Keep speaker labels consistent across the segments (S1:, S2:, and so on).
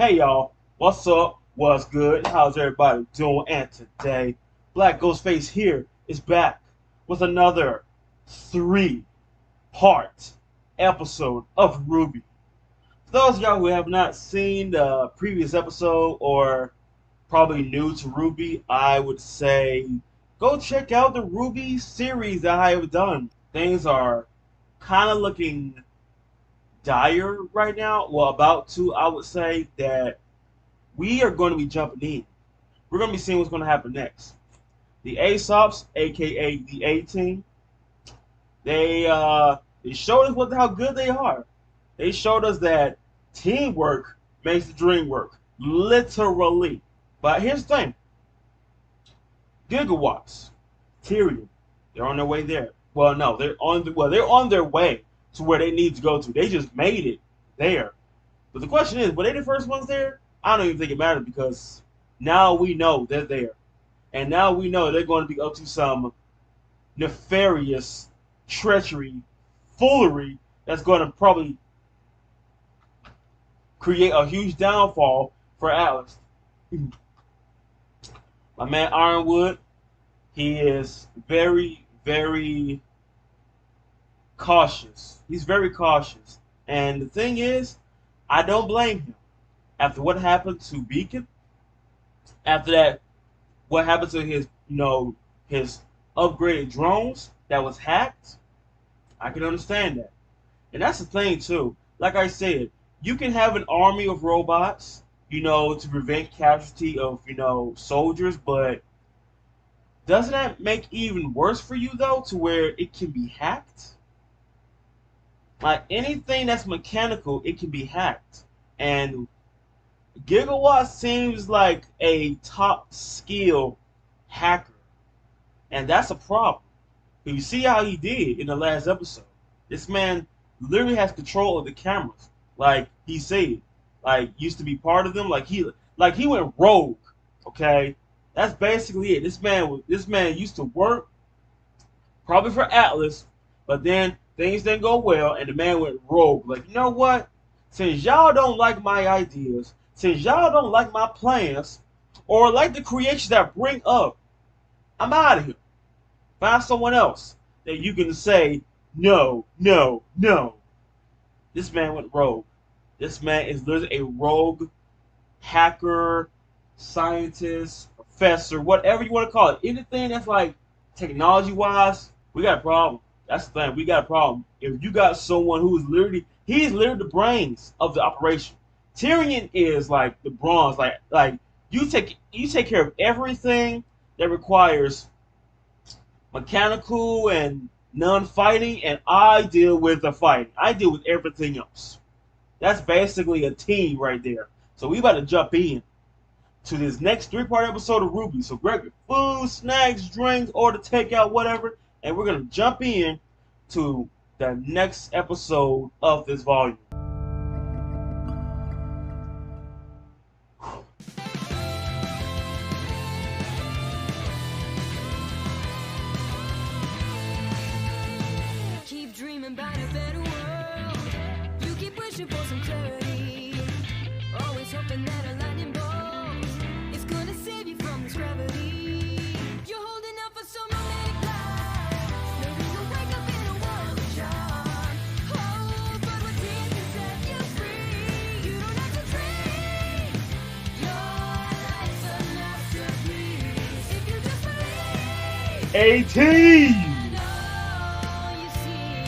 S1: Hey y'all, what's up? What's good? How's everybody doing? And today, BlackGhostFace here is back with another 3-part episode of RWBY. For those of y'all who have not seen the previous episode or probably new to RWBY, I would say go check out the RWBY series that I have done. Things are kind of looking dire right now. Well, about to, I would say that we are going to be jumping in. We're going to be seeing what's going to happen next. The Aesops, aka the A-Team, they showed us how good they are. They showed us that teamwork makes the dream work, literally. But here's the thing: Gigawatts, Tyrion, they're on their way there. Well, no, they're on their way to where they need to go to. They just made it there. But the question is, were they the first ones there? I don't even think it matters because now we know they're there. And now we know they're going to be up to some nefarious treachery, foolery that's going to probably create a huge downfall for Atlas. My man Ironwood, he is very, very cautious. He's very cautious. And the thing is, I don't blame him. After what happened to Beacon, after that, what happened to his, his upgraded drones that was hacked, I can understand that. And that's the thing too. Like I said, you can have an army of robots, to prevent casualty of, soldiers, but doesn't that make it even worse for you though, to where it can be hacked? Like anything that's mechanical, it can be hacked. And Gigawatt seems like a top skill hacker, and that's a problem. You see how he did in the last episode. This man literally has control of the cameras, like he said. Like used to be part of them. Like he went rogue. Okay, that's basically it. This man used to work probably for Atlas, but then things didn't go well, and the man went rogue. Like, you know what? Since y'all don't like my ideas, since y'all don't like my plans, or like the creations that bring up, I'm out of here. Find someone else that you can say, no, no, no. This man went rogue. This man is literally a rogue hacker, scientist, professor, whatever you want to call it. Anything that's like technology-wise, we got a problem. That's the thing. We got a problem. If you got someone who's he's literally the brains of the operation. Tyrion is like the bronze, like you take care of everything that requires mechanical and non-fighting, and I deal with the fighting. I deal with everything else. That's basically a team right there. So we about to jump in to this next 3-part episode of RWBY. So grab your food, snacks, drinks, order takeout, whatever, and we're gonna jump in to the next episode of this volume.
S2: Keep dreaming about a better world. You keep wishing for some clarity. Always hoping that a lightning bolt is gonna save you from this gravity. You're holding out for some romantic life. Maybe you'll wake up in a world of charm. Oh, but what dreams can set you free? You don't have to dream. Your life's a masterpiece. If you just believe.
S1: 18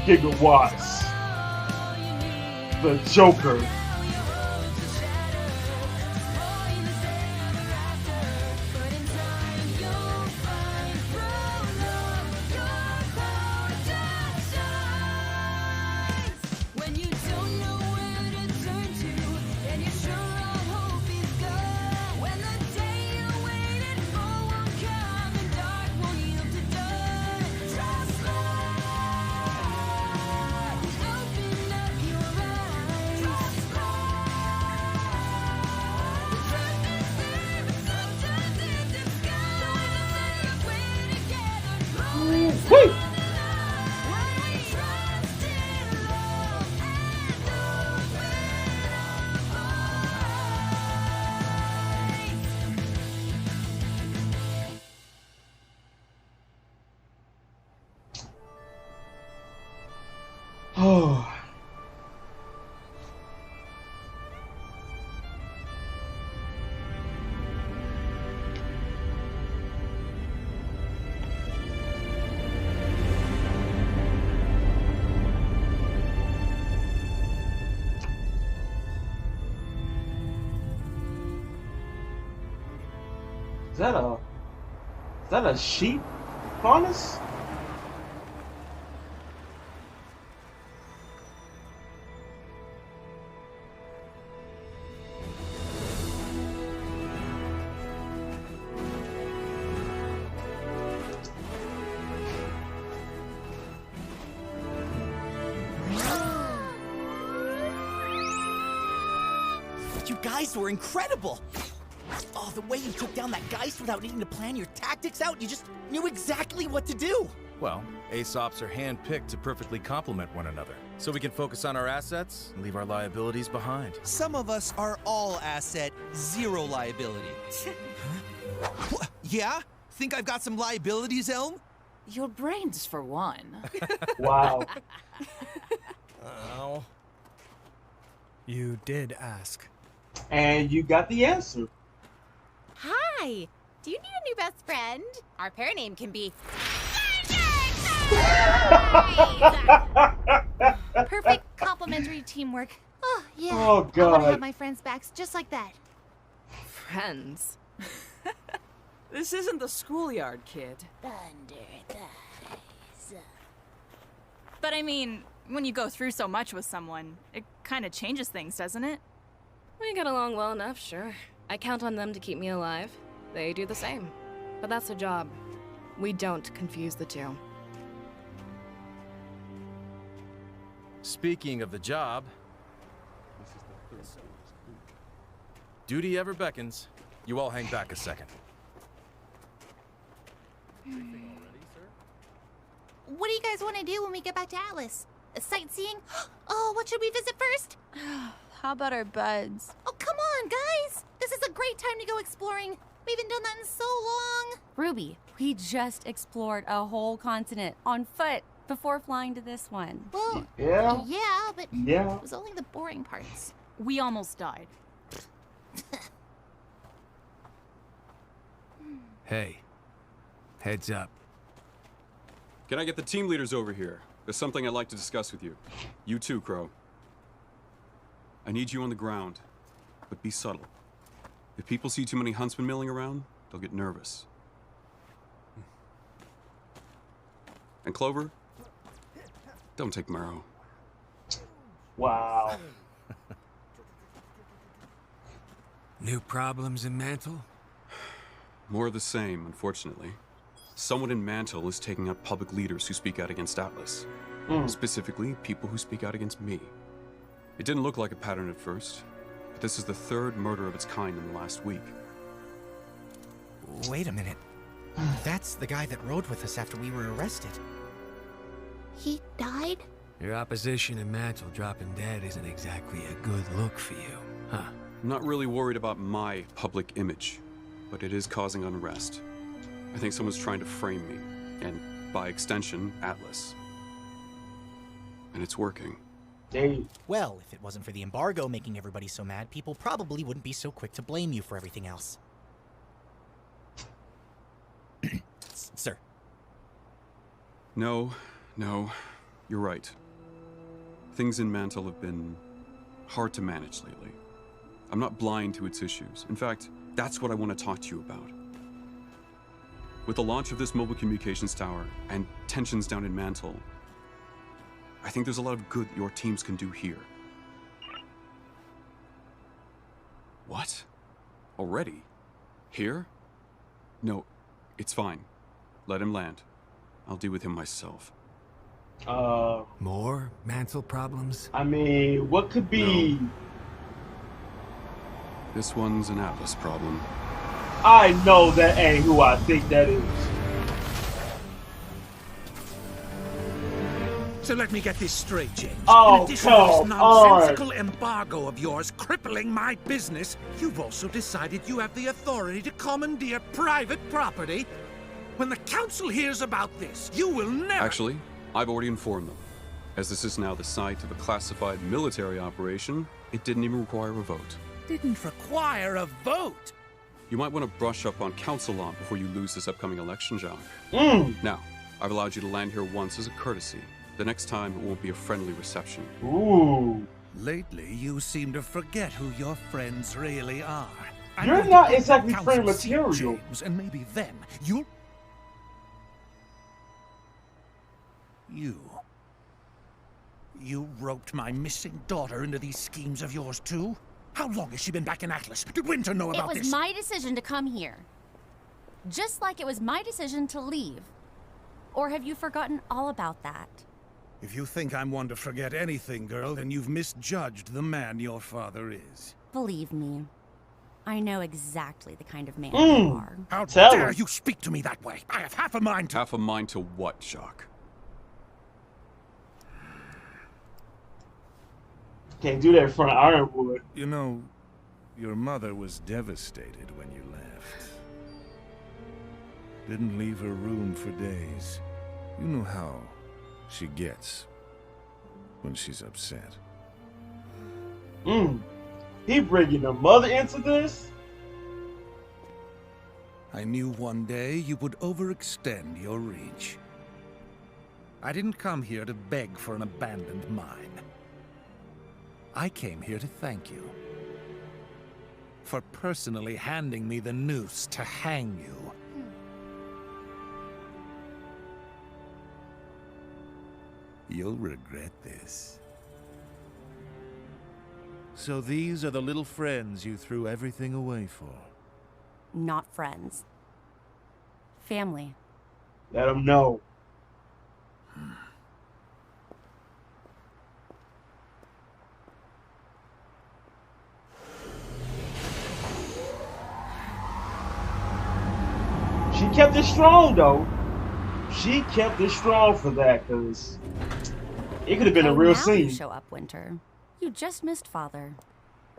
S1: gigawatts. The Joker. Is that a sheep harness?
S3: You guys were incredible! Oh, the way you took down that Geist without needing to plan your tactics out, you just knew exactly what to do!
S4: Well, ASOPs are hand-picked to perfectly complement one another, so we can focus on our assets and leave our liabilities behind.
S5: Some of us are all asset, zero liability. Yeah? Think I've got some liabilities, Elm?
S6: Your brains, for one.
S1: Wow.
S4: Oh.
S7: You did ask.
S1: And you got the answer.
S8: Hi! Do you need a new best friend? Our pair name can be... Perfect complementary teamwork. Oh, yeah.
S1: Oh,
S8: I want
S1: God.
S8: to have my friends' backs just like that.
S6: Friends. This isn't the schoolyard, kid.
S8: Thunder thighs.
S9: But I mean, when you go through so much with someone, it kind of changes things, doesn't it?
S10: We get along well enough, sure. I count on them to keep me alive. They do the same. But that's a job. We don't confuse the two.
S4: Speaking of the job, duty ever beckons. You all hang back a second.
S8: What do you guys want to do when we get back to Atlas? Sightseeing? Oh, what should we visit first?
S9: How about our buds?
S8: Oh, come on, guys! This is a great time to go exploring. We haven't done that in so long.
S11: Ruby, we just explored a whole continent on foot before flying to this one.
S8: Well,
S1: Yeah.
S8: yeah, but
S1: Yeah.
S8: it was only the boring parts.
S9: We almost died.
S7: Hey, heads up.
S12: Can I get the team leaders over here? There's something I'd like to discuss with you. You too, Crow. I need you on the ground, but be subtle. If people see too many huntsmen milling around, they'll get nervous. And Clover, don't take Marrow.
S1: Wow.
S7: New problems in Mantle?
S12: More of the same, unfortunately. Someone in Mantle is taking out public leaders who speak out against Atlas. Specifically, people who speak out against me. It didn't look like a pattern at first, but this is the third murder of its kind in the last week.
S3: Wait a minute. That's the guy that rode with us after we were arrested.
S8: He died?
S7: Your opposition in Mantle dropping dead isn't exactly a good look for you, huh?
S12: I'm not really worried about my public image, but it is causing unrest. I think someone's trying to frame me, and by extension, Atlas. And it's working.
S3: Well, if it wasn't for the embargo making everybody so mad, people probably wouldn't be so quick to blame you for everything else. Sir.
S12: No, you're right. Things in Mantle have been hard to manage lately. I'm not blind to its issues. In fact, that's what I want to talk to you about. With the launch of this mobile communications tower and tensions down in Mantle, I think there's a lot of good your teams can do here. What? Already? Here? No, it's fine. Let him land. I'll deal with him myself.
S7: More Mantle problems?
S1: I mean, what could be?
S12: No. This one's an Atlas problem.
S1: I know that ain't who I think that is.
S13: So let me get this straight, James.
S1: Oh,
S13: in addition to this
S1: come
S13: nonsensical embargo of yours crippling my business, you've also decided you have the authority to commandeer private property. When the council hears about this, you will never...
S12: Actually, I've already informed them. As this is now the site of a classified military operation, it didn't even require a vote.
S13: Didn't require a vote.
S12: You might want to brush up on council law before you lose this upcoming election, John. Now, I've allowed you to land here once as a courtesy. The next time, it won't be a friendly reception.
S1: Ooh.
S13: Lately, you seem to forget who your friends really are. I'm
S1: You're
S13: going to
S1: not
S13: get the
S1: exactly
S13: council
S1: friend
S13: seat,
S1: material.
S13: James, and maybe then you'll... You roped my missing daughter into these schemes of yours too? How long has she been back in Atlas? Did Winter know about
S11: It was
S13: this?
S11: my decision to come here. Just like it was my decision to leave. Or have you forgotten all about that?
S13: If you think I'm one to forget anything, girl, then you've misjudged the man your father is.
S11: Believe me, I know exactly the kind of man you are.
S13: How
S1: Tell
S13: dare
S1: her.
S13: you speak to me that way? I have half a mind to...
S12: Half a mind to what, Jacques?
S1: Can't do that in front of Ironwood.
S13: You know, your mother was devastated when you left. Didn't leave her room for days. You know how she gets when she's upset.
S1: He bringing the mother into this?
S13: I knew one day you would overextend your reach. I didn't come here to beg for an abandoned mine. I came here to thank you for personally handing me the noose to hang you. You'll regret this. So these are the little friends you threw everything away for.
S11: Not friends. Family.
S1: Let him know. She kept it strong, though. She kept it strong for that, because it could have been a real
S11: now
S1: scene.
S11: You show up, Winter. You just missed Father.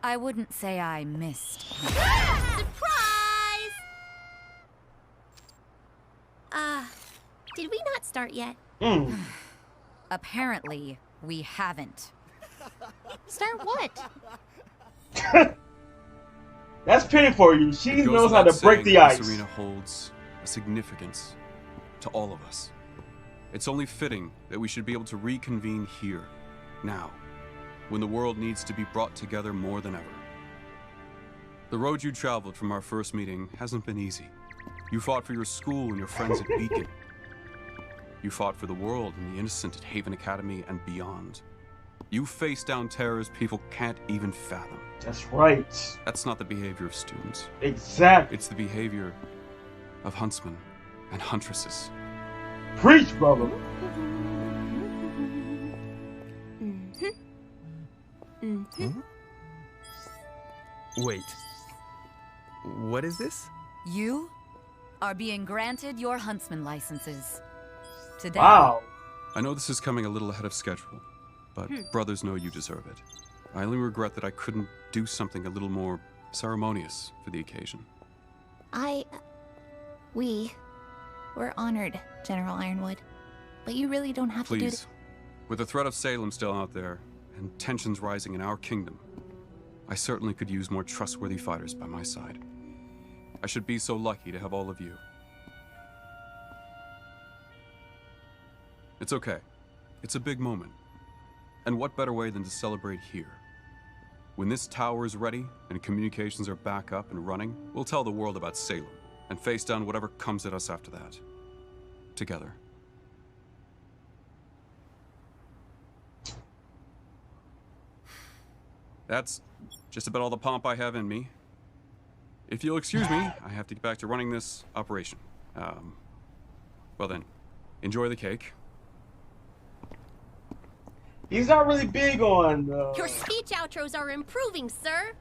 S14: I wouldn't say I missed.
S8: Surprise! Did we not start yet?
S14: Apparently, we haven't.
S8: Start what?
S1: That's pity for you. She
S12: It goes
S1: knows how to
S12: without
S1: break
S12: saying
S1: the
S12: that
S1: ice.
S12: This arena holds a significance to all of us. It's only fitting that we should be able to reconvene here, now, when the world needs to be brought together more than ever. The road you traveled from our first meeting hasn't been easy. You fought for your school and your friends at Beacon. You fought for the world and the innocent at Haven Academy and beyond. You faced down terrors people can't even fathom.
S1: That's right.
S12: That's not the behavior of students.
S1: Exactly.
S12: It's the behavior of huntsmen and huntresses.
S1: Preach, brother.
S7: Wait. What is this?
S14: You are being granted your huntsman licenses. Today.
S1: Wow.
S12: I know this is coming a little ahead of schedule, but brothers know you deserve it. I only regret that I couldn't do something a little more ceremonious for the occasion.
S8: We're honored, General Ironwood. But you really don't have to do
S12: Please, with the threat of Salem still out there, and tensions rising in our kingdom, I certainly could use more trustworthy fighters by my side. I should be so lucky to have all of you. It's okay. It's a big moment. And what better way than to celebrate here? When this tower is ready and communications are back up and running, we'll tell the world about Salem and face down whatever comes at us after that. Together. That's just about all the pomp I have in me. If you'll excuse me, I have to get back to running this operation. Well then, enjoy the cake.
S1: He's not really big on...
S8: Your speech outros are improving, sir.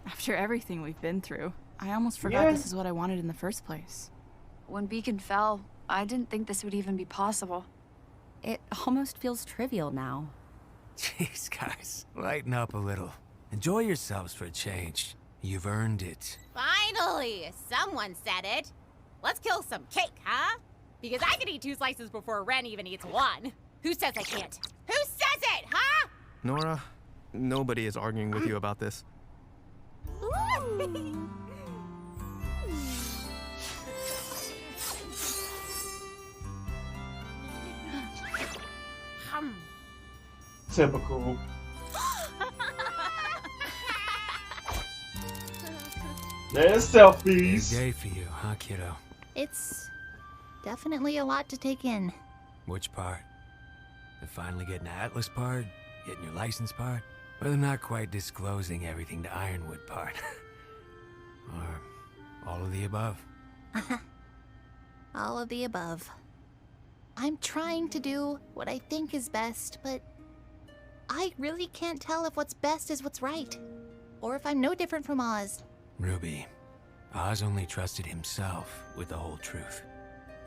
S9: After everything we've been through, I almost forgot this is what I wanted in the first place.
S10: When Beacon fell, I didn't think this would even be possible.
S11: It almost feels trivial now.
S7: Jeez, guys, lighten up a little. Enjoy yourselves for a change. You've earned it.
S8: Finally, someone said it. Let's kill some cake, huh? Because I can eat 2 slices before Ren even eats 1. Who says I can't? Who says it, huh?
S15: Nora, nobody is arguing with you about this.
S1: Typical. There's
S7: Big
S1: selfies.
S7: day for you, huh, kiddo?
S11: It's definitely a lot to take in.
S7: Which part? The finally getting the Atlas part? Getting your license part? Or the not quite disclosing everything to Ironwood part? Or all of the above?
S11: All of the above. I'm trying to do what I think is best, but I really can't tell if what's best is what's right. Or if I'm no different from Oz.
S7: Ruby, Oz only trusted himself with the whole truth.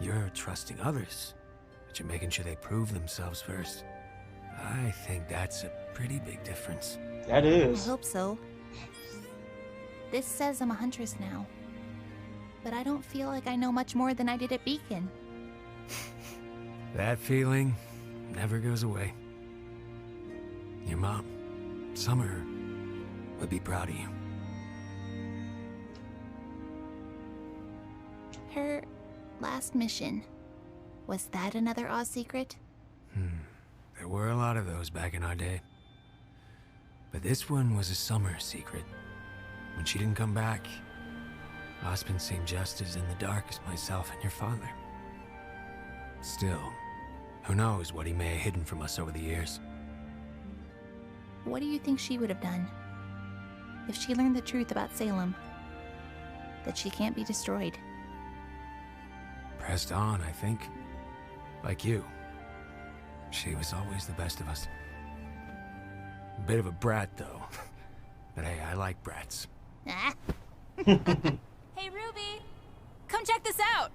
S7: You're trusting others, but you're making sure they prove themselves first. I think that's a pretty big difference.
S1: That
S11: I
S1: is.
S11: hope so. This says I'm a huntress now. But I don't feel like I know much more than I did at Beacon.
S7: That feeling never goes away. Your mom, Summer, would be proud of you.
S11: Her last mission. Was that another Oz secret?
S7: There were a lot of those back in our day. But this one was a Summer secret. When she didn't come back, Osmond seemed just as in the dark as myself and your father. Still, who knows what he may have hidden from us over the years.
S11: What do you think she would have done? If she learned the truth about Salem? That she can't be destroyed?
S7: Pressed on, I think. Like you. She was always the best of us. A bit of a brat, though. But hey, I like brats.
S11: Ah.
S9: Hey, Ruby! Come check this out!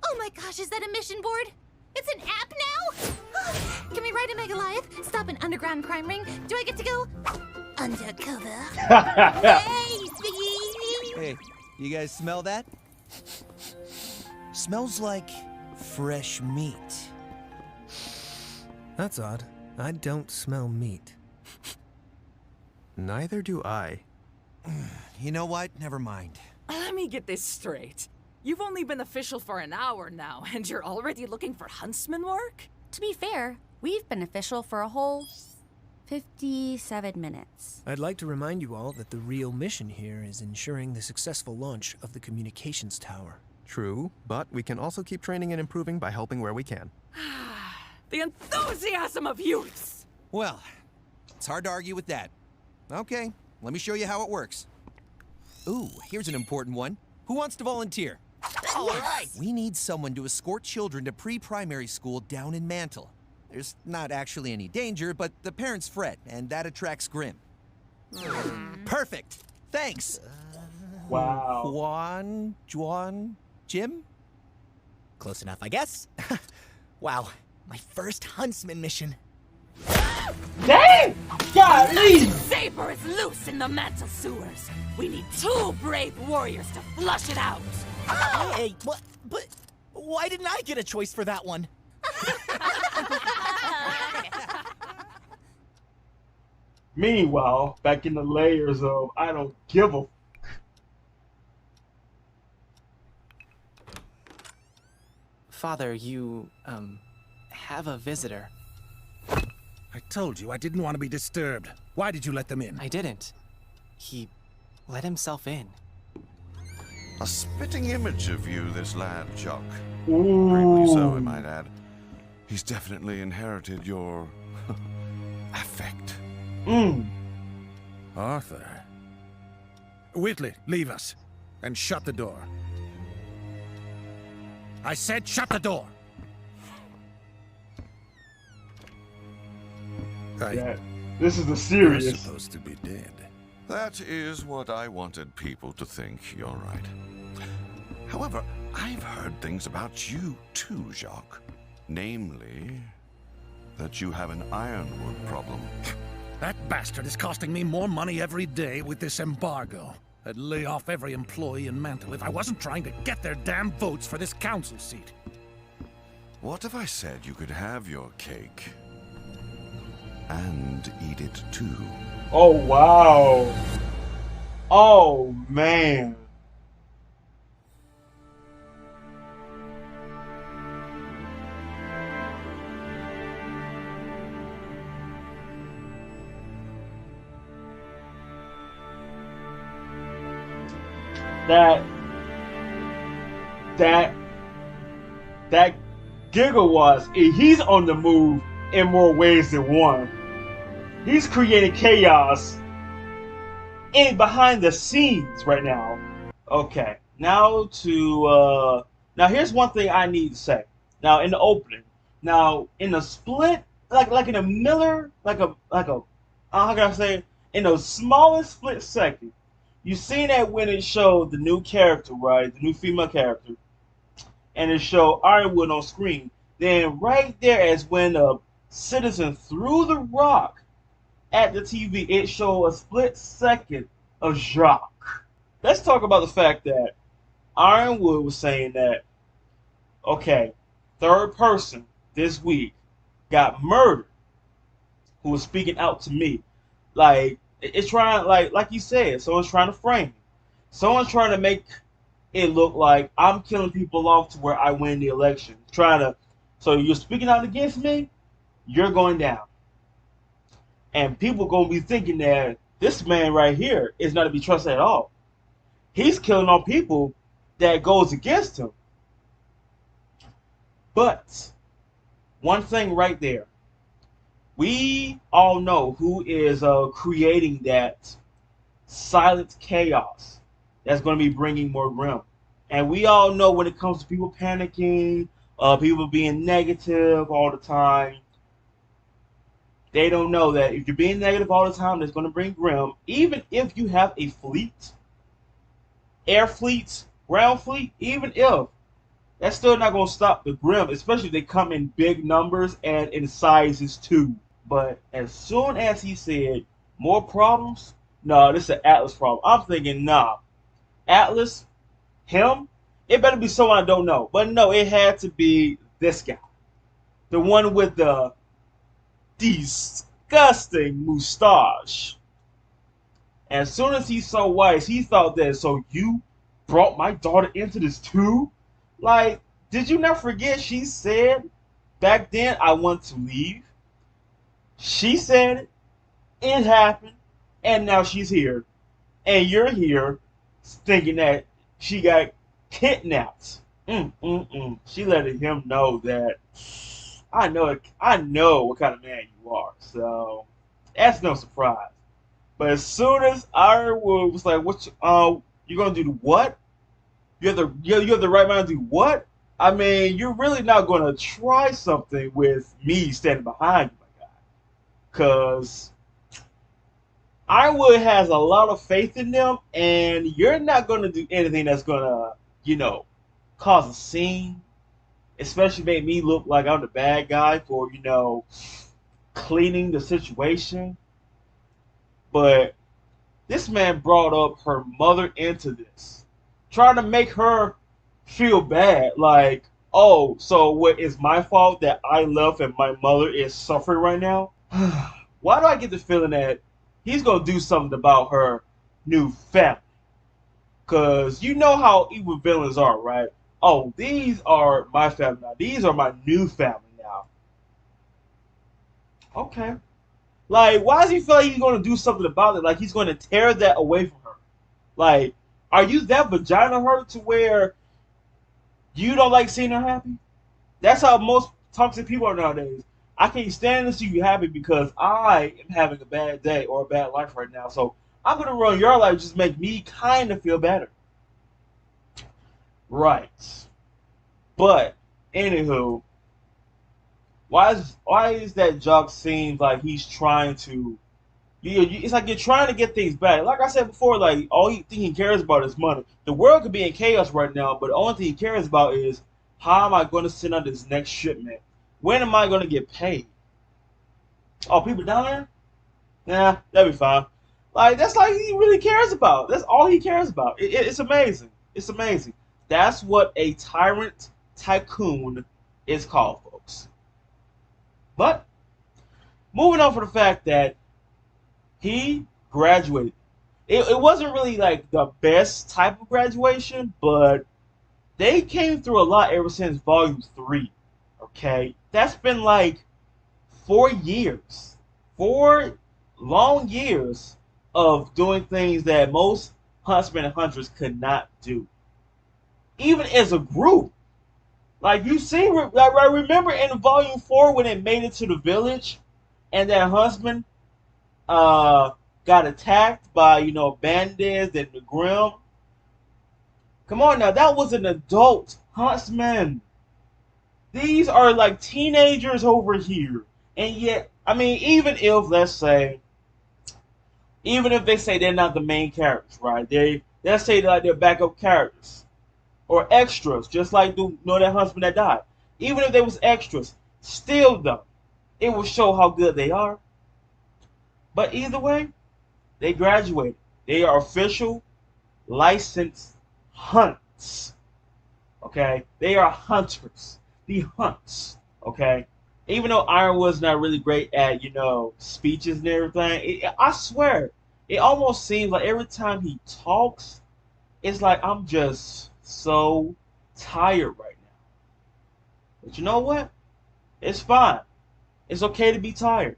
S11: Oh my gosh, is that a mission board? It's an app now? Can we ride a Mega Live? Stop an underground crime ring? Do I get to go undercover? Hey, Spiggy!
S5: Hey, you guys smell that? Smells like fresh meat.
S15: That's odd. I don't smell meat. Neither do I.
S5: You know what? Never mind.
S6: Let me get this straight. You've only been official for an hour now, and you're already looking for huntsman work?
S11: To be fair, we've been official for a whole 57 minutes.
S15: I'd like to remind you all that the real mission here is ensuring the successful launch of the communications tower.
S16: True, but we can also keep training and improving by helping where we can.
S6: The enthusiasm of youths!
S5: Well, it's hard to argue with that. Okay, let me show you how it works. Ooh, here's an important one. Who wants to volunteer?
S3: All right.
S5: We need someone to escort children to pre-primary school down in Mantle. There's not actually any danger, but the parents fret, and that attracts Grim. Perfect. Thanks.
S1: Wow.
S5: Juan, Jim?
S3: Close enough, I guess. Wow, my first huntsman mission.
S1: Dang! Golly!
S6: Saber is loose in the Mantle sewers. We need 2 brave warriors to flush it out.
S3: Hey, what? But why didn't I get a choice for that one?
S1: Meanwhile, back in the layers of I don't give a.
S17: Father, you, have a visitor.
S13: I told you I didn't want to be disturbed. Why did you let them in?
S17: I didn't. He let himself in.
S18: A spitting image of you, this lad, Jock.
S1: Ooh.
S18: Greatly so, I might add. He's definitely inherited your affect.
S13: Arthur. Whitley, leave us. And shut the door. I said shut the door!
S1: Yeah, this is the
S13: You're
S1: serious.
S13: supposed to be dead.
S18: That is what I wanted people to think, you're right. However, I've heard things about you too, Jacques. Namely, that you have an ironwood problem.
S13: That bastard is costing me more money every day with this embargo. I'd lay off every employee in Mantle if I wasn't trying to get their damn votes for this council seat.
S18: What if I said you could have your cake and eat it too?
S1: Oh, wow. Oh, man. that Gigawatts, he's on the move in more ways than one. He's creating chaos in behind the scenes right now. Okay, now here's one thing I need to say. Now in the opening, now in the split, like in a Miller, how can I say it? In the smallest split second, you seen that when it showed the new character, right, the new female character, and it showed Ironwood on screen. Then right there, as when a citizen threw the rock at the TV, it showed a split second of Jacques. Let's talk about the fact that Ironwood was saying that, okay, third person this week got murdered who was speaking out to me. Like, it's trying, like you said, someone's trying to frame me. Someone's trying to make it look like I'm killing people off to where I win the election. So you're speaking out against me, you're going down. And people going to be thinking that this man right here is not to be trusted at all. He's killing on people that goes against him. But one thing right there, we all know who is creating that silent chaos that's going to be bringing more grim. And we all know when it comes to people panicking, people being negative all the time, they don't know that if you're being negative all the time, that's going to bring grim. Even if you have a fleet, air fleet, ground fleet, even if, that's still not going to stop the grim, especially if they come in big numbers and in sizes too. But as soon as he said, more problems? No, this is an Atlas problem. I'm thinking, nah. Atlas? Him? It better be someone I don't know. But no, it had to be this guy. The one with the disgusting mustache. As soon as he saw Weiss, he thought that, so you brought my daughter into this too? Like, did you not forget she said back then I want to leave? She said it. It happened. And now she's here. And you're here thinking that she got kidnapped. She letting him know that I know what kind of man you are. So that's no surprise. But as soon as Ironwood was like, "What you gonna do? What? You have the right mind to do what? I mean, you're really not gonna try something with me standing behind you, my guy, because Ironwood has a lot of faith in them, and you're not gonna do anything that's gonna, cause a scene, especially make me look like I'm the bad guy for, cleaning the situation." But this man brought up her mother into this, trying to make her feel bad. Like, oh, so what is my fault that I left and my mother is suffering right now? Why do I get the feeling that he's going to do something about her new family? Because you know how evil villains are, right? Oh, these are my family now. These are my new family now. Okay. Like, why does he feel like he's going to do something about it? Like, he's going to tear that away from her. Like, are you that vagina hurt to where you don't like seeing her happy? That's how most toxic people are nowadays. I can't stand to see you happy because I am having a bad day or a bad life right now. So I'm going to ruin your life just make me kind of feel better. Right. But, anywho, why is that Jock seems like he's trying to... It's like you're trying to get things back. Like I said before, like, all he cares about is money. The world could be in chaos right now, but the only thing he cares about is, how am I going to send out this next shipment? When am I going to get paid? Oh, people down there? Nah, that'll be fine. Like, that's like he really cares about. That's all he cares about. It's amazing. It's amazing. That's what a tyrant tycoon is called, folks. But, moving on for the fact that he graduated. It wasn't really like the best type of graduation, but they came through a lot ever since Volume 3. Okay? That's been like 4 years. 4 long years of doing things that most Huntsman and Huntress could not do. Even as a group. Like you see, like I remember in Volume 4 when it made it to the village, and that Huntsman got attacked by, you know, bandits and the Grim. Come on now, that was an adult Huntsman. These are like teenagers over here. And yet, I mean, even if, let's say, even if they say they're not the main characters, right? Let's say like they're backup characters. Or extras, just like that Huntsman that died. Even if they was extras, still though, it will show how good they are. But either way, they graduated. They are official, licensed hunts. Okay? They are hunters. The hunts. Okay? Even though Ironwood's not really great at, you know, speeches and everything, I swear, it almost seems like every time he talks, it's like I'm just so tired right now. But you know what? It's fine. It's okay to be tired.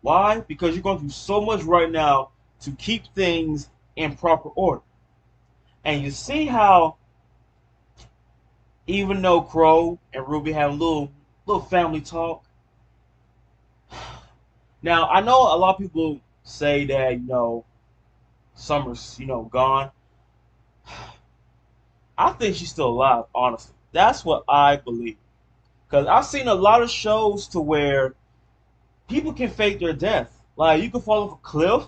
S1: Why? Because you're going through so much right now to keep things in proper order. And you see how even though Crow and RWBY have a little family talk. Now, I know a lot of people say that, you know, Summer's, you know, gone. I think she's still alive, honestly. That's what I believe. Because I've seen a lot of shows to where people can fake their death. Like, you can fall off a cliff,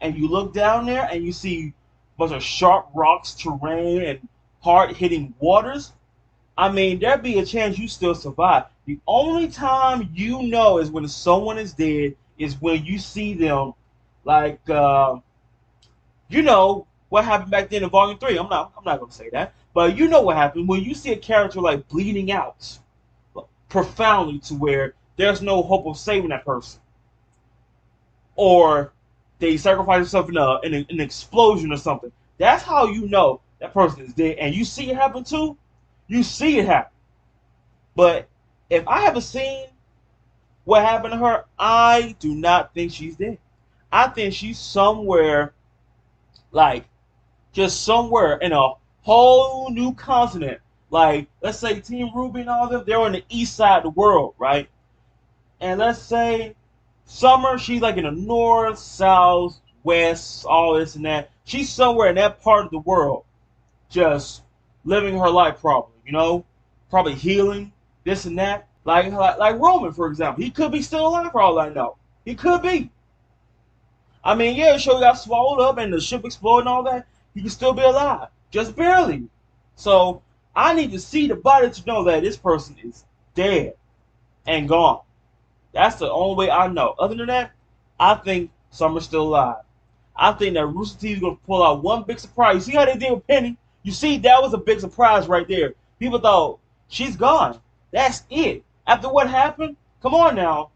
S1: and you look down there, and you see a bunch of sharp rocks, terrain, and hard-hitting waters. I mean, there'd be a chance you still survive. The only time you know is when someone is dead is when you see them, like, you know, what happened back then in Volume 3. I'm not going to say that. But you know what happened when you see a character like bleeding out profoundly to where there's no hope of saving that person. Or they sacrifice themselves in an explosion or something. That's how you know that person is dead. And you see it happen too. You see it happen. But if I haven't seen what happened to her, I do not think she's dead. I think she's somewhere, like, just somewhere in a whole new continent. Like, let's say Team RWBY and all of them, they're on the east side of the world, right? And let's say Summer, she's like in the north, south, west, all this and that. She's somewhere in that part of the world, just living her life probably, you know? Probably healing, this and that. Like Roman, for example. He could be still alive for all I know. He could be. I mean, yeah, sure, he got swallowed up and the ship exploded and all that. He can still be alive. Just barely. So, I need to see the body to know that this person is dead and gone. That's the only way I know. Other than that, I think Summer's still alive. I think that Rooster Teeth is going to pull out one big surprise. You see how they did with Penny? You see, that was a big surprise right there. People thought, she's gone. That's it. After what happened? Come on now.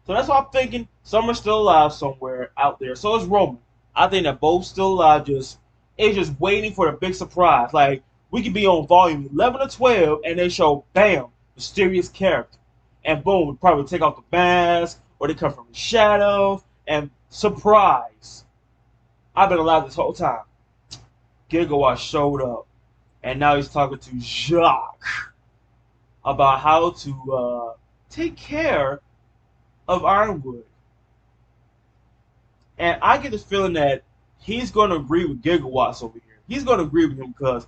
S1: So that's why I'm thinking Summer's still alive somewhere out there. So is Roman. I think that both still alive, it's just waiting for the big surprise. Like, we could be on volume 11 or 12, and they show, bam, mysterious character. And boom, we probably take off the mask, or they come from the shadows, and surprise. I've been alive this whole time. Gigawatt showed up, and now he's talking to Jacques about how to take care of Ironwood. And I get this feeling that he's going to agree with Gigawatts over here. He's going to agree with him because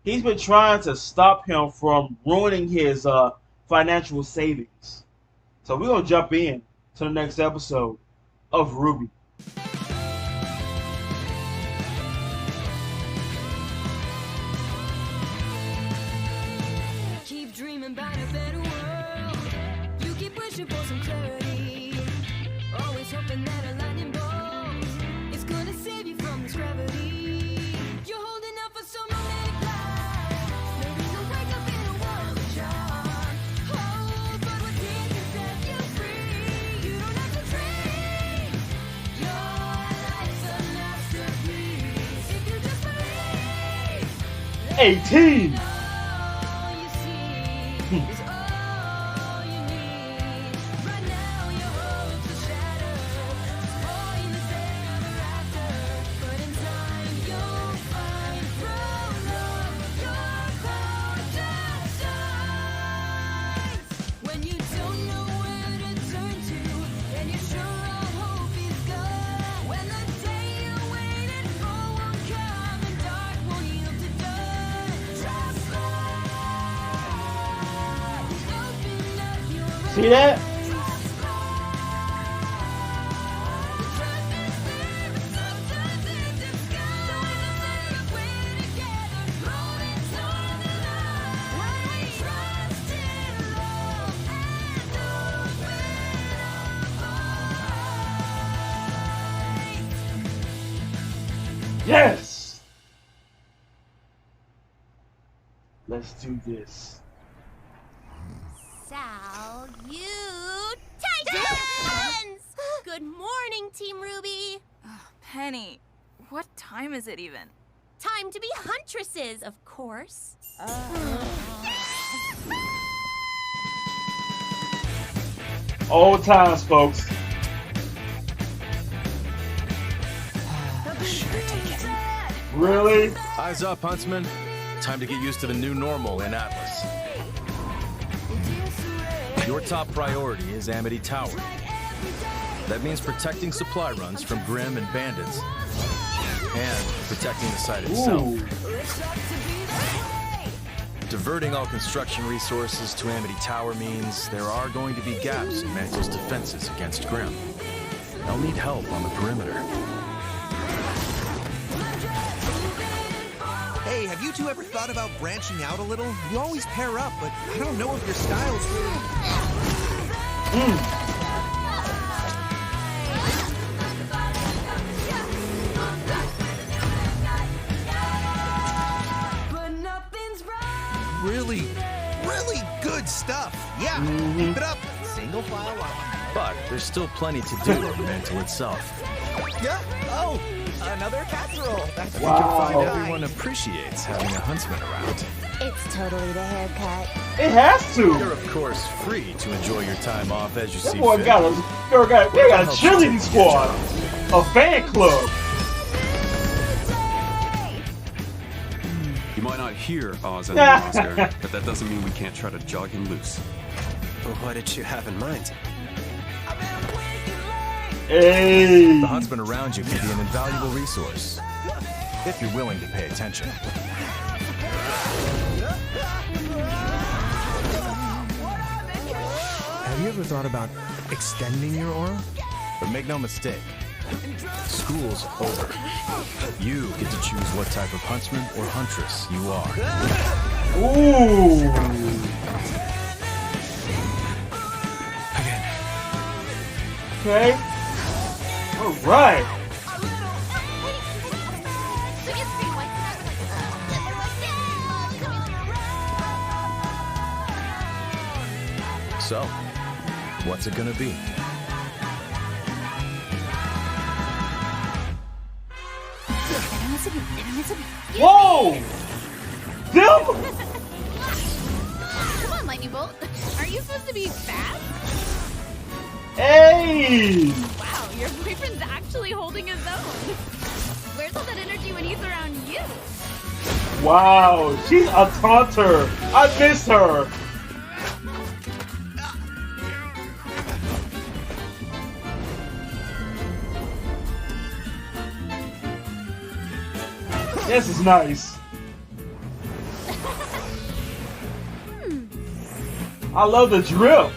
S1: he's been trying to stop him from ruining his financial savings. So we're going to jump in to the next episode of RWBY.
S2: Keep dreaming about a better world. You keep wishing for some clarity. Always hoping that a lightning bolt is gonna save you from this gravity. You're holding out for some romantic life. Maybe you'll wake up in a world of charm. Oh, but what did you set you free? You don't have to dream. Your life's a masterpiece. If you just believe.
S1: 18. See that? Yes! Let's do this.
S11: Salutations! Good morning, Team RWBY.
S9: Penny, what time is it even?
S11: Time to be huntresses, of course.
S1: Old times, folks. Really?
S4: Eyes up, Huntsman. Time to get used to the new normal in Atlas. Your top priority is Amity Tower. That means protecting supply runs from Grimm and bandits, and protecting the site itself. Diverting all construction resources to Amity Tower means there are going to be gaps in Mantle's defenses against Grimm. They'll need help on the perimeter.
S5: Hey, have you two ever thought about branching out a little? You always pair up, but I don't know if your styles Really, really good stuff. Yeah, keep it up. Single file up.
S4: But there's still plenty to do in Mantle itself.
S3: Yeah. Oh, another casserole. That's
S4: We can find everyone appreciates having a huntsman around.
S11: It's totally the haircut.
S1: It has to.
S4: You're of course free to enjoy your time off as you
S1: That
S4: see
S1: boy
S4: fit.
S1: we got a cheerleading squad, a fan club.
S12: You might not hear Oz and Oscar, but that doesn't mean we can't try to jog him loose.
S15: Well, what did you have in mind?
S1: Hey.
S4: The huntsman around you can be an invaluable resource, if you're willing to pay attention.
S15: Have you ever thought about extending your aura?
S4: But make no mistake, school's over. You get to choose what type of huntsman or huntress you are.
S1: Ooh. Okay. All right.
S4: So, what's it gonna be?
S1: Whoa! Them?
S8: Come on, Lightning Bolt. Are you supposed to be fast?
S1: Hey!
S8: Wow, your boyfriend's actually holding his own. Where's all that energy when he's around you?
S1: Wow, she's a taunter. I miss her. This is nice. I love the drip.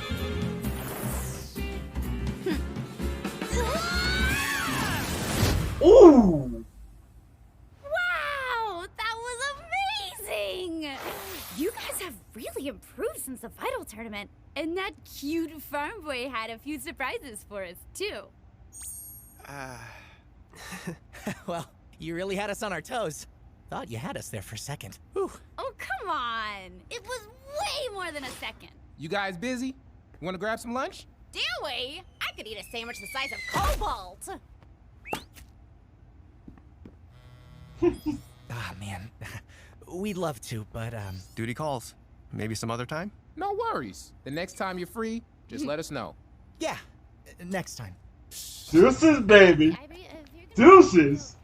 S1: Ooh.
S8: Wow, that was amazing! You guys have really improved since the Vital Tournament. And that cute farm boy had a few surprises for us, too.
S3: Well, you really had us on our toes. Thought you had us there for a second. Whew.
S8: Oh, come on. It was way more than a second.
S19: You guys busy? Want to grab some lunch?
S8: Do we? I could eat a sandwich the size of Cobalt.
S3: Ah, man. We'd love to, but,
S16: Duty calls. Maybe some other time?
S19: No worries. The next time you're free, just let us know.
S3: Yeah, next time.
S1: Deuces, baby. Deuces.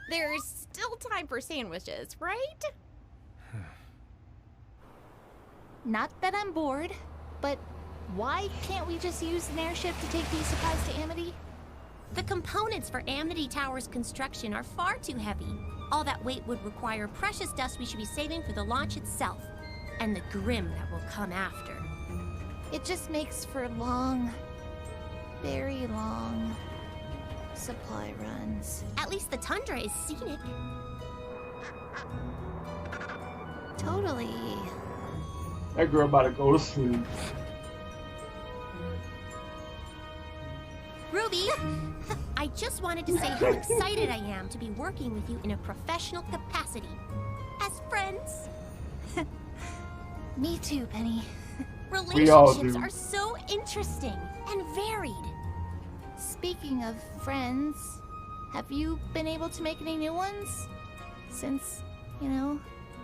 S8: There's still time for sandwiches, right?
S11: Not that I'm bored, but why can't we just use an airship to take these supplies to Amity? The components for Amity Tower's construction are far too heavy. All that weight would require precious dust we should be saving for the launch itself, and the Grimm that will come after. It just makes for long, very long supply runs.
S20: At least the tundra is scenic.
S11: Totally.
S1: That girl about to go to sleep.
S20: Ruby, I just wanted to say how excited I am to be working with you in a professional capacity. As friends.
S11: Me too, Penny.
S20: Relationships are so interesting and varied.
S11: Speaking of friends, have you been able to make any new ones? Since, you know...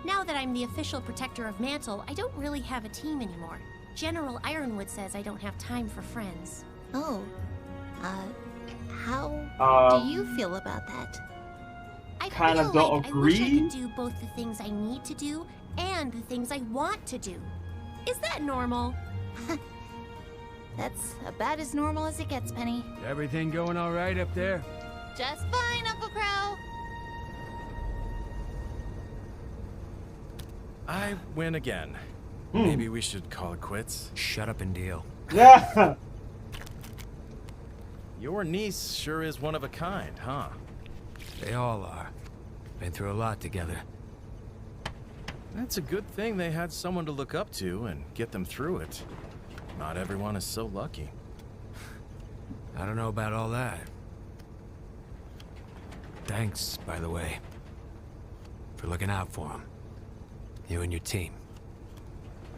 S20: Now that I'm the official protector of Mantle, I don't really have a team anymore. General Ironwood says I don't have time for friends.
S11: Oh. How do you feel about that?
S20: I
S1: kind of
S20: feel
S1: don't
S20: like I wish I
S1: agree.
S20: could do both the things I need to do and the things I want to do. Is that normal?
S11: That's about as normal as it gets, Penny.
S21: Everything going all right up there?
S11: Just fine, Uncle Crow.
S4: I win again. Maybe we should call it quits.
S7: Shut up and deal.
S1: Yeah.
S4: Your niece sure is one of a kind, huh?
S7: They all are. Been through a lot together.
S4: That's a good thing they had someone to look up to and get them through it. Not everyone is so lucky.
S7: I don't know about all that. Thanks, by the way, for looking out for them. You and your team.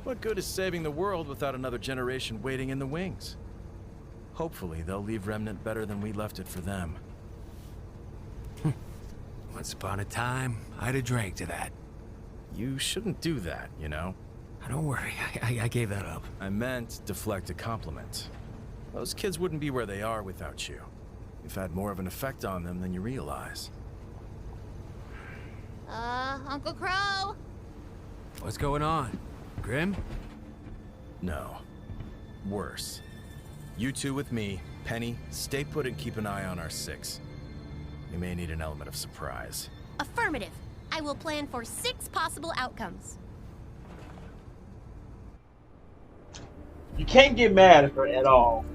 S4: What good is saving the world without another generation waiting in the wings? Hopefully, they'll leave Remnant better than we left it for them.
S7: Once upon a time, I'd have drank to that.
S4: You shouldn't do that, you know?
S7: Don't worry, I gave that up.
S4: I meant deflect a compliment. Those kids wouldn't be where they are without you. You've had more of an effect on them than you realize.
S11: Uncle Crow?
S7: What's going on? Grim?
S4: No. Worse. You two with me. Penny, stay put and keep an eye on our 6. We may need an element of surprise.
S20: Affirmative. I will plan for 6 possible outcomes.
S1: You can't get mad at her at all.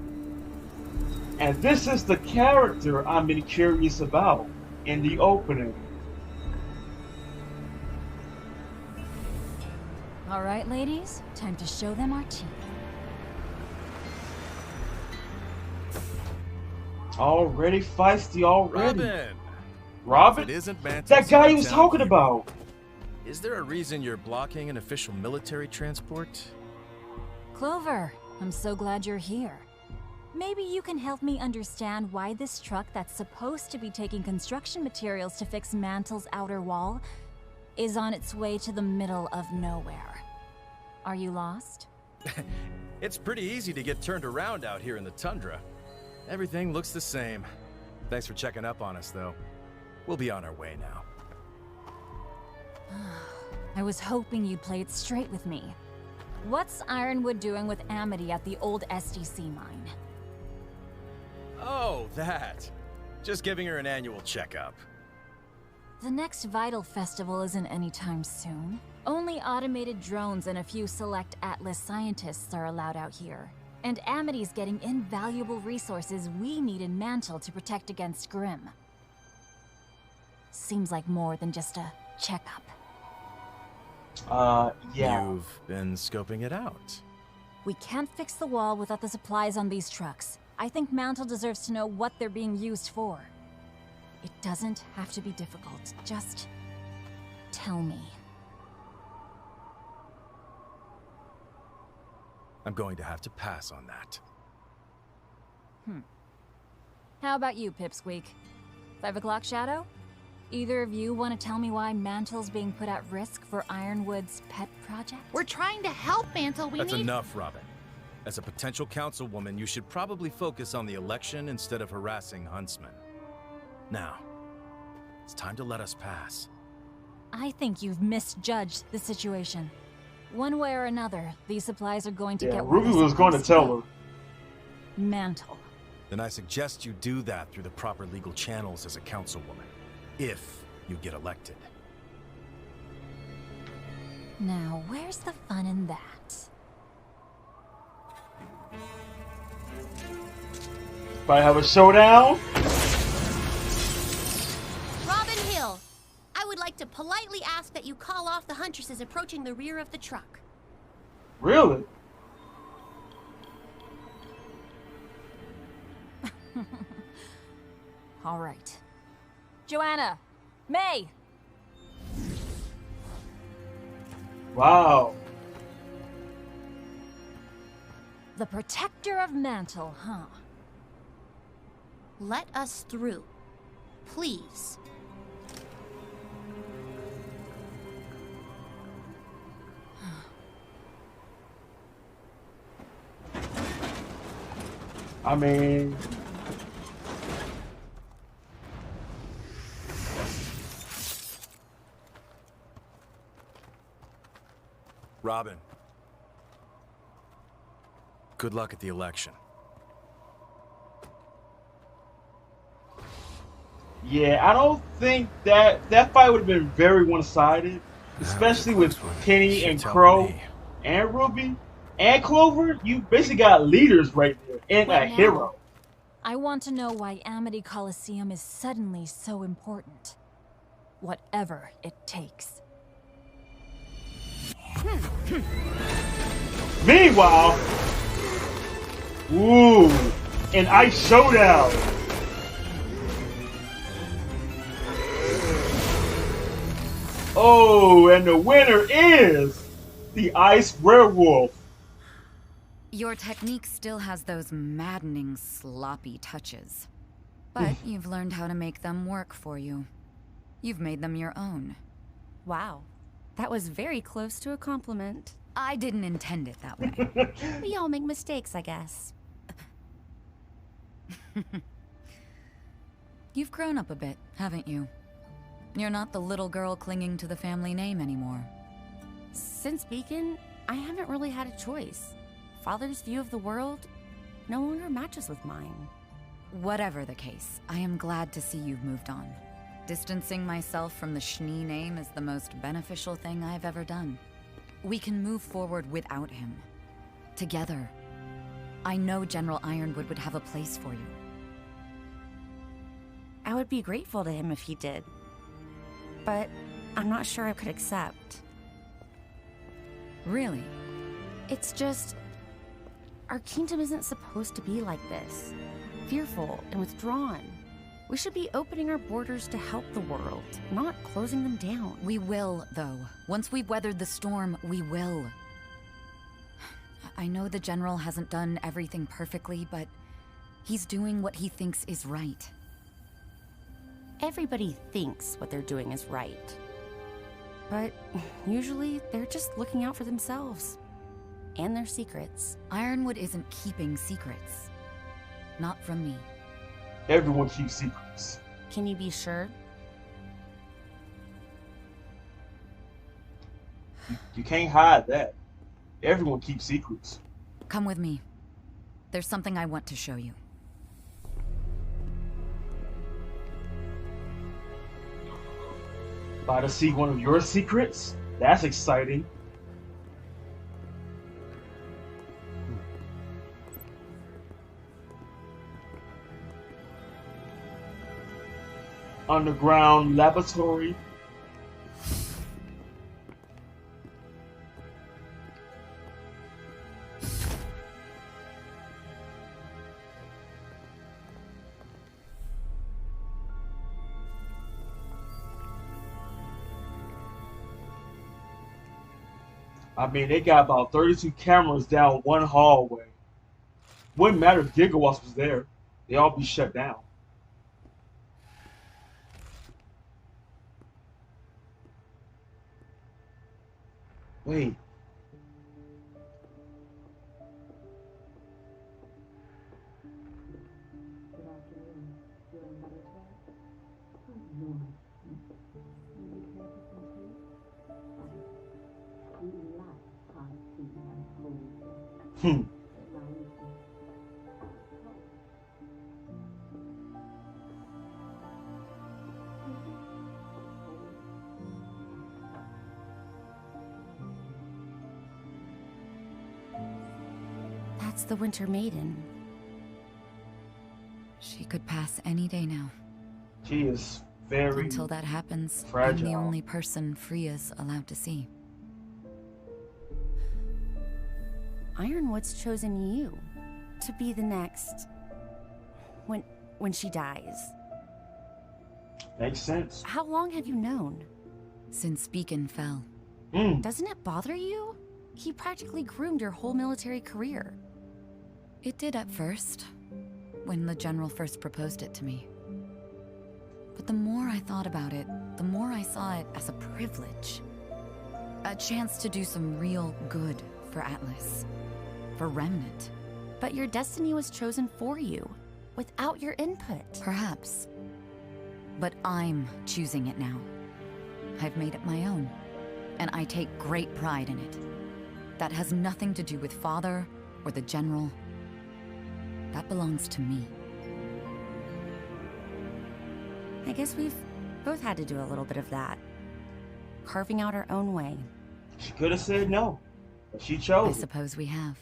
S1: And this is the character I've been curious about in the opening.
S14: All right, ladies, time to show them our teeth.
S1: Already feisty already.
S4: Robin!
S1: Robin?
S4: If it isn't Mantis,
S1: That guy he
S4: I'm
S1: was
S4: telling
S1: talking
S4: you.
S1: about.
S4: Is there a reason you're blocking an official military transport?
S14: Clover, I'm so glad you're here. Maybe you can help me understand why this truck that's supposed to be taking construction materials to fix Mantle's outer wall is on its way to the middle of nowhere. Are you lost?
S4: It's pretty easy to get turned around out here in the tundra. Everything looks the same. Thanks for checking up on us, though. We'll be on our way now.
S14: I was hoping you'd play it straight with me. What's Ironwood doing with Amity at the old SDC mine?
S4: Oh, that. Just giving her an annual checkup.
S14: The next Vital Festival isn't anytime soon. Only automated drones and a few select Atlas scientists are allowed out here. And Amity's getting invaluable resources we need in Mantle to protect against Grimm. Seems like more than just a checkup.
S1: Yeah.
S4: You've been scoping it out.
S14: We can't fix the wall without the supplies on these trucks. I think Mantle deserves to know what they're being used for. It doesn't have to be difficult. Just tell me.
S4: I'm going to have to pass on that.
S14: How about you, Pipsqueak? 5 o'clock Shadow? Either of you want to tell me why Mantle's being put at risk for Ironwood's pet project?
S11: We're trying to help Mantle.
S4: That's enough, Robin. As a potential councilwoman, you should probably focus on the election instead of harassing Huntsman. Now, it's time to let us pass.
S14: I think you've misjudged the situation. One way or another, these supplies are going to
S1: Yeah,
S14: get where
S1: Ruby
S14: they're
S1: was going to
S14: supposed
S1: tell her.
S14: be. Mantle.
S4: Then I suggest you do that through the proper legal channels as a councilwoman, if you get elected.
S14: Now, where's the fun in that?
S1: Might have a showdown.
S20: Robin Hill, I would like to politely ask that you call off the huntresses approaching the rear of the truck.
S1: Really?
S14: All right. Joanna! May!
S1: Wow.
S14: The protector of Mantle, huh?
S20: Let us through. Please.
S1: I mean...
S4: Robin. Good luck at the election.
S1: Yeah, I don't think that fight would have been very one-sided, especially with Kenny and Crow and Ruby and Clover. You basically got leaders right there and
S14: What
S1: a
S14: now?
S1: hero.
S14: I want to know why Amity Coliseum is suddenly so important. Whatever it takes.
S1: Meanwhile, ooh, an ice showdown. Oh, and the winner is the Ice Werewolf.
S10: Your technique still has those maddening, sloppy touches. But you've learned how to make them work for you. You've made them your own.
S22: Wow. That was very close to a compliment.
S10: I didn't intend it that way.
S22: We all make mistakes, I guess.
S10: You've grown up a bit, haven't you? You're not the little girl clinging to the family name anymore.
S22: Since Beacon, I haven't really had a choice. Father's view of the world no longer matches with mine.
S10: Whatever the case, I am glad to see you've moved on. Distancing myself from the Schnee name is the most beneficial thing I've ever done. We can move forward without him. Together. I know General Ironwood would have a place for you.
S22: I would be grateful to him if he did. But I'm not sure I could accept.
S10: Really?
S22: It's just... our kingdom isn't supposed to be like this. Fearful and withdrawn. We should be opening our borders to help the world, not closing them down.
S10: We will, though. Once we've weathered the storm, we will. I know the General hasn't done everything perfectly, but he's doing what he thinks is right.
S22: Everybody thinks what they're doing is right. But usually, they're just looking out for themselves. And their secrets.
S10: Ironwood isn't keeping secrets. Not from me.
S1: Everyone keeps secrets.
S22: Can you be sure?
S1: You can't hide that. Everyone keeps secrets.
S10: Come with me. There's something I want to show you.
S1: About to see one of your secrets? That's exciting. Underground laboratory. I mean, they got about 32 cameras down one hallway. Wouldn't matter if Gigawatts was there. They all be shut down. Wait.
S22: That's the Winter Maiden.
S10: She could pass any day now.
S1: She is very
S10: Until that happens,
S1: fragile.
S10: I'm the only person Freya's allowed to see.
S22: Ironwood's chosen you to be the next when she dies.
S1: Makes sense.
S22: How long have you known?
S10: Since Beacon fell.
S22: Doesn't it bother you? He practically groomed your whole military career.
S10: It did at first, when the general first proposed it to me. But the more I thought about it, the more I saw it as a privilege. A chance to do some real good for Atlas. For Remnant.
S22: But your destiny was chosen for you, without your input.
S10: Perhaps. But I'm choosing it now. I've made it my own, and I take great pride in it. That has nothing to do with Father or the General. That belongs to me.
S22: I guess we've both had to do a little bit of that. Carving out our own way.
S1: She could have said no, but she
S10: I
S1: chose.
S10: suppose we have.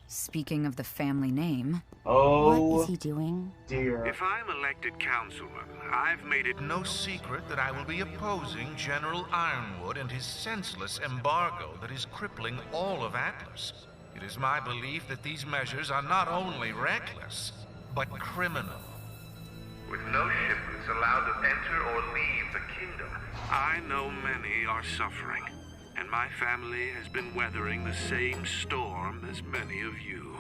S10: Speaking of the family name...
S1: Oh,
S22: what is he doing?
S1: Dear.
S6: If I'm elected councilman, I've made it no secret that I will be opposing General Ironwood and his senseless embargo that is crippling all of Atlas. It is my belief that these measures are not only reckless, but criminal. With no shipments allowed to enter or leave the kingdom, I know many are suffering, and my family has been weathering the same storm as many of you.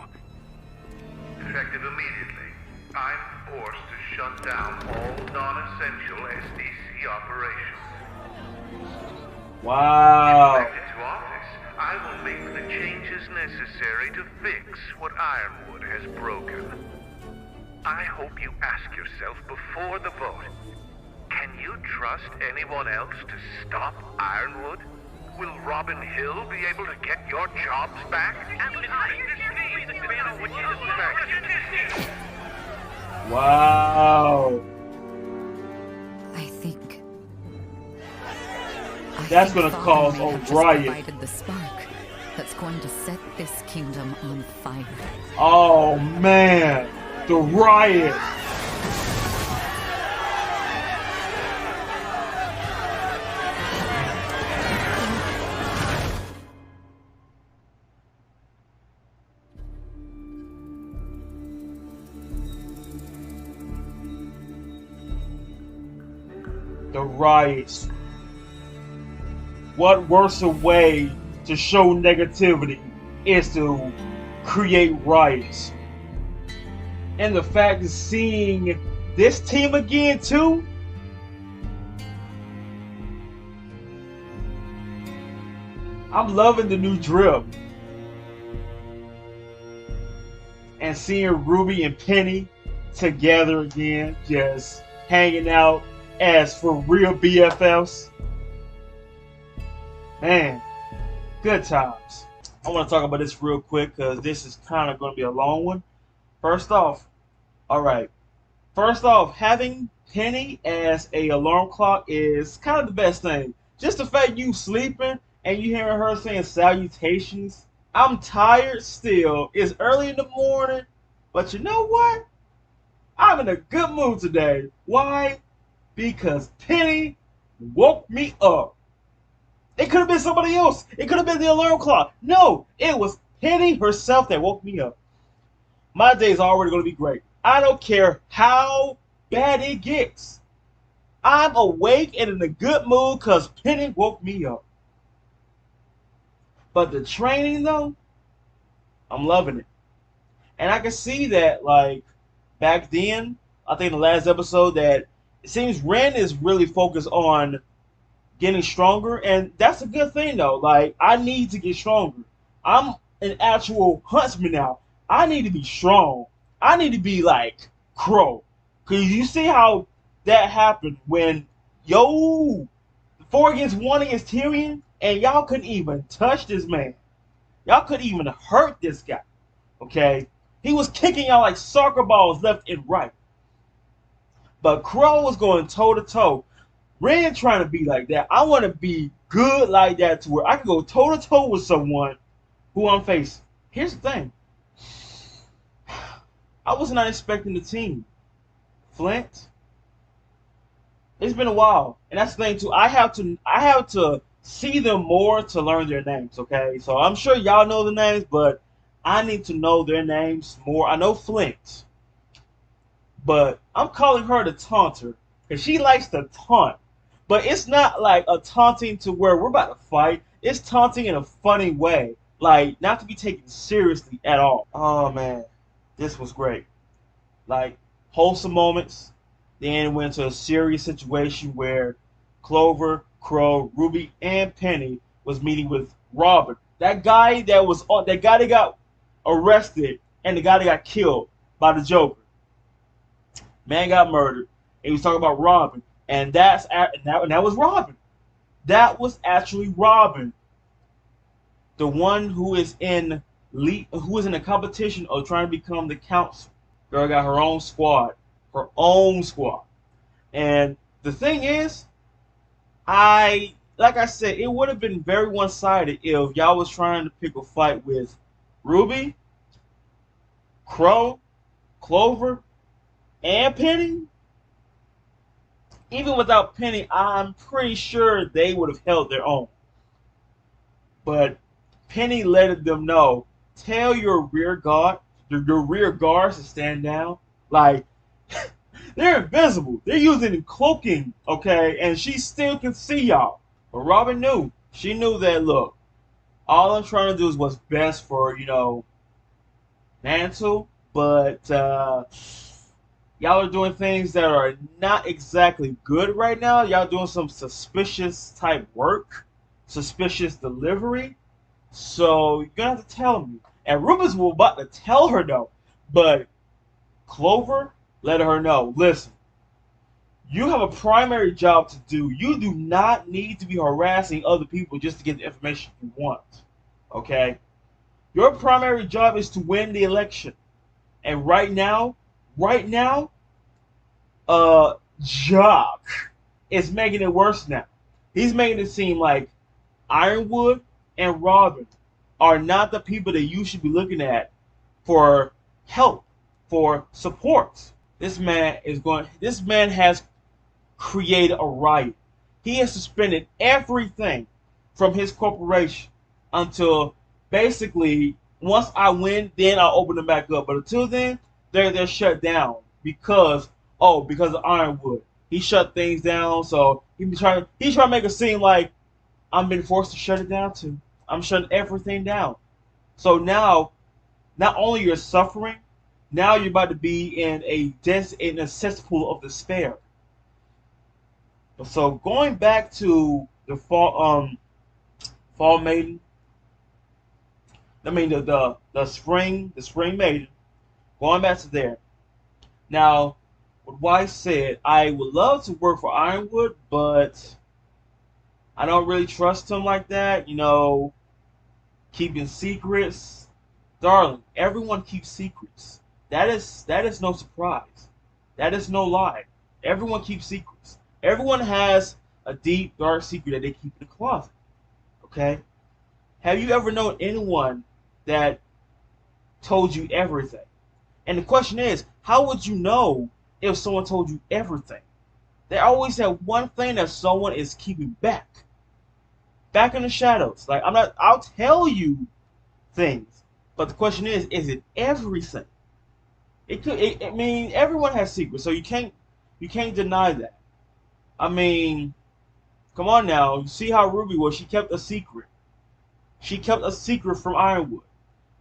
S6: Effective immediately, I'm forced to shut down all non-essential SDC operations.
S1: Wow.
S6: Elected to office, I will make the changes necessary to fix what Ironwood has broken. I hope you ask yourself before the vote, can you trust anyone else to stop Ironwood? Will Robin Hill be able to get your jobs back?
S1: Wow.
S10: I think
S1: That's gonna cause
S10: Father may
S1: a
S10: have just
S1: riot.
S10: provided the spark that's going to set this kingdom on fire.
S1: Oh man, the riot. The riots. What worse a way to show negativity is to create riots. And the fact of seeing this team again too. I'm loving the new drip. And seeing Ruby and Penny together again, just hanging out as for real BFFs. Man, good times. I want to talk about this real quick because this is kind of going to be a long one. First off, having Penny as a alarm clock is kind of the best thing. Just the fact you sleeping and you hearing her saying salutations. I'm tired still. It's early in the morning, but you know what? I'm in a good mood today. Why? Because Penny woke me up. It could have been somebody else. It could have been the alarm clock. No, it was Penny herself that woke me up. My day is already going to be great. I don't care how bad it gets. I'm awake and in a good mood because Penny woke me up. But the training, though, I'm loving it. And I can see that, like, back then, I think in the last episode, that it seems Ren is really focused on getting stronger. And that's a good thing, though. Like, I need to get stronger. I'm an actual huntsman now. I need to be strong. I need to be like Crow. Because you see how that happened when, 4 against 1 against Tyrion, and y'all couldn't even touch this man. Y'all couldn't even hurt this guy. Okay? He was kicking y'all like soccer balls left and right. But Crow was going toe to toe. Ren trying to be like that. I want to be good like that to where I can go toe to toe with someone who I'm facing. Here's the thing. I was not expecting the team. Flint. It's been a while, and that's the thing too. I have to see them more to learn their names. Okay, so I'm sure y'all know the names, but I need to know their names more. I know Flint, but I'm calling her the taunter because she likes to taunt. But it's not like a taunting to where we're about to fight. It's taunting in a funny way, like not to be taken seriously at all. Oh man, this was great. Like wholesome moments. Then went to a serious situation where Clover, Crow, Ruby, and Penny was meeting with Robin. That guy that got arrested and the guy that got killed by the Joker. Man got murdered. And he was talking about Robin. And that was Robin. That was actually Robin. The one who is in a competition of trying to become the council. Girl got her own squad. Her own squad. And the thing is, like I said, it would have been very one-sided if y'all was trying to pick a fight with Ruby, Crow, Clover, and Penny. Even without Penny, I'm pretty sure they would have held their own. But Penny let them know, tell your rear guards to stand down. Like, they're invisible. They're using cloaking, okay? And she still can see y'all. But Robin knew. She knew that, look, all I'm trying to do is what's best for, Mantle. But y'all are doing things that are not exactly good right now. Y'all doing some suspicious type work. Suspicious delivery. So you're going to have to tell me. And Ruben's was about to tell her, though. But Clover let her know, listen, you have a primary job to do. You do not need to be harassing other people just to get the information you want. Okay? Your primary job is to win the election. And right now, Jock is making it worse now. He's making it seem like Ironwood and Robin are not the people that you should be looking at for help, for support. This man has created a riot. He has suspended everything from his corporation until basically once I win, then I'll open them back up. But until then, they're shut down because of Ironwood. He shut things down, so he's trying to make it seem like I'm being forced to shut it down too. I'm shutting everything down. So now, not only you're suffering, now you're about to be in a cesspool of despair. So going back to the fall maiden, I mean the spring maiden, going back to there. Now, what Weiss said, I would love to work for Ironwood, but I don't really trust him like that. Keeping secrets, darling. Everyone keeps secrets. That is no surprise. That is no lie. Everyone keeps secrets. Everyone has a deep, dark secret that they keep in the closet. Okay? Have you ever known anyone that told you everything? And the question is, how would you know if someone told you everything? They always have one thing that someone is keeping back. Back in the shadows. Like, I'll tell you things. But the question is it everything? Everyone has secrets, so you can't deny that. I mean, come on now. You see how Ruby was. She kept a secret. She kept a secret from Ironwood.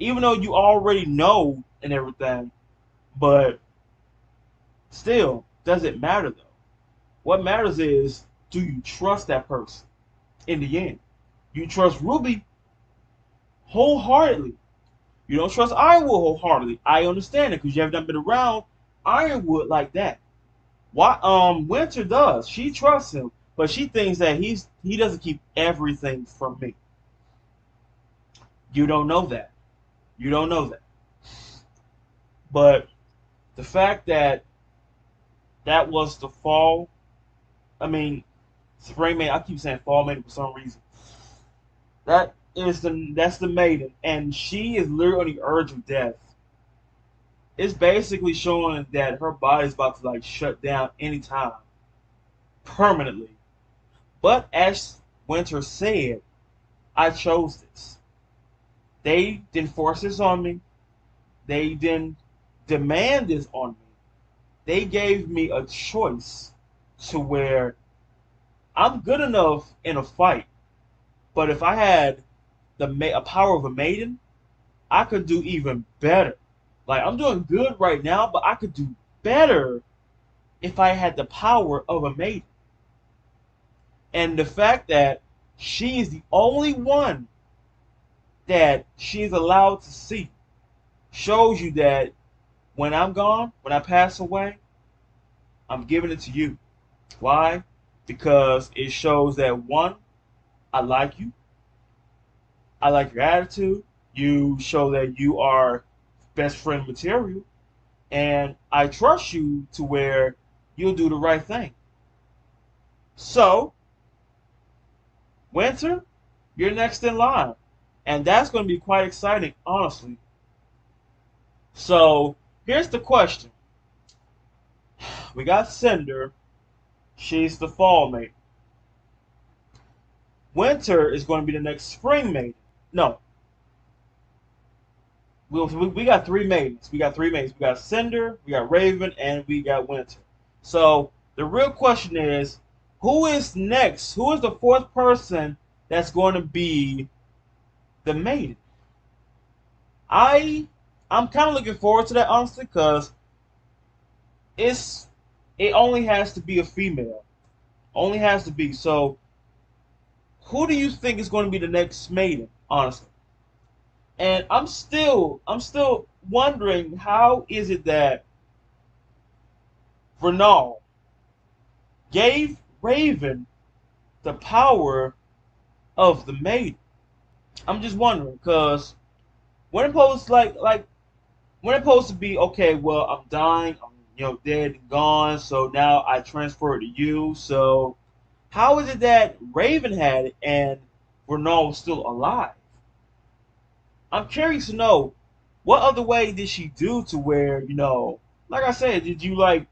S1: Even though you already know and everything. But still, does it matter though? What matters is, do you trust that person in the end? You trust Ruby wholeheartedly. You don't trust Ironwood wholeheartedly. I understand it because you have not been around Ironwood like that. Winter does. She trusts him, but she thinks that he doesn't keep everything from me. You don't know that. You don't know that. But the fact that was the fall, spring maiden. I keep saying fall maiden for some reason. That's the maiden, and she is literally on the urge of death. It's basically showing that her body's about to like shut down anytime, permanently. But as Winter said, I chose this. They didn't force this on me. They didn't demand this on me. They gave me a choice to where I'm good enough in a fight, but if I had a power of a maiden, I could do even better. Like, I'm doing good right now, but I could do better if I had the power of a maiden. And the fact that she is the only one that she's allowed to see shows you that when I'm gone, when I pass away, I'm giving it to you. Why? Because it shows that, one, I like you. I like your attitude. You show that you are best friend material. And I trust you to where you'll do the right thing. So, Winter, you're next in line. And that's going to be quite exciting, honestly. So, here's the question. We got Cinder. She's the fall maiden. Winter is going to be the next spring maiden. No. We got three maidens. We got Cinder, we got Raven, and we got Winter. So, the real question is, who is next? Who is the fourth person that's going to be the maiden? I'm kind of looking forward to that, honestly, because it only has to be a female. Only has to be. So, who do you think is going to be the next maiden, honestly? And I'm still wondering, how is it that Vernal gave Raven the power of the maiden? I'm just wondering, because when it's supposed to be, okay, well, I'm dying, I'm dead and gone, so now I transfer it to you. So how is it that Raven had it and Vernal was still alive? I'm curious to know, what other way did she do to where, like I said, did you like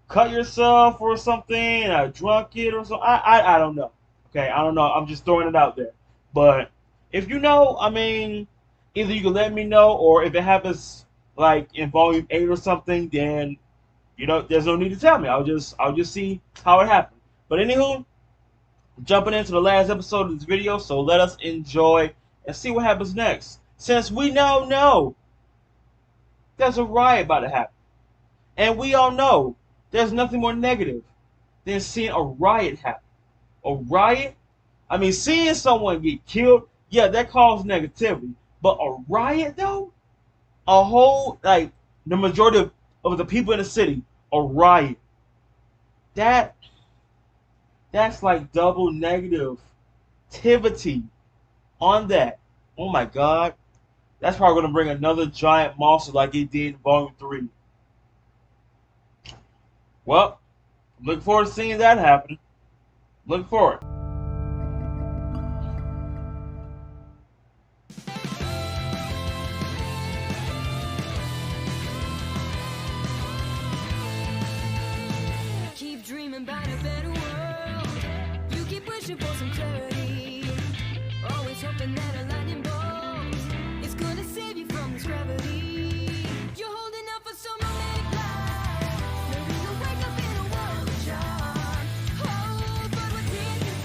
S1: cut yourself or something, or drunk it or something? I don't know. Okay, I don't know. I'm just throwing it out there. But if you know, I mean, either you can let me know, or if it happens like in volume 8 or something, then there's no need to tell me. I'll just see how it happened. But anywho, jumping into the last episode of this video, so let us enjoy and see what happens next. Since we now know there's a riot about to happen, and we all know there's nothing more negative than seeing a riot happen. A riot? I mean, seeing someone get killed, yeah, that causes negativity. But a riot, though? A whole, like, the majority of the people in the city, a riot. That's like double negativity on that. Oh my God. That's probably going to bring another giant monster like it did in Volume 3. Well, I'm looking forward to seeing that happen. Looking forward.
S2: Keep dreaming about a better world. You keep wishing for some clarity. Always hoping that a lightning bolt is gonna save you from this gravity. You're holding out for some romantic life. Maybe you'll wake up in a world of charm. Oh, but what's in your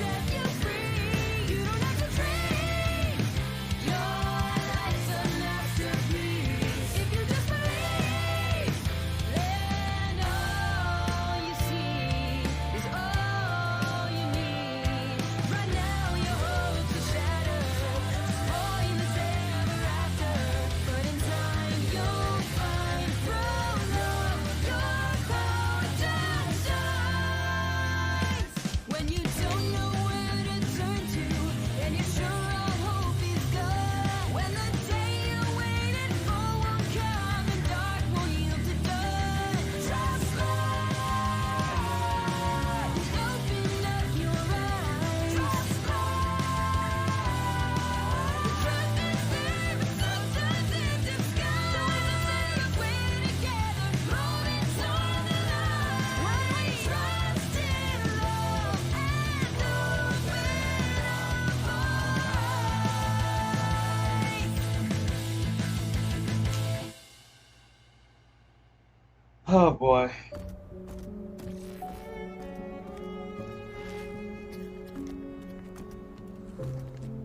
S1: Oh boy.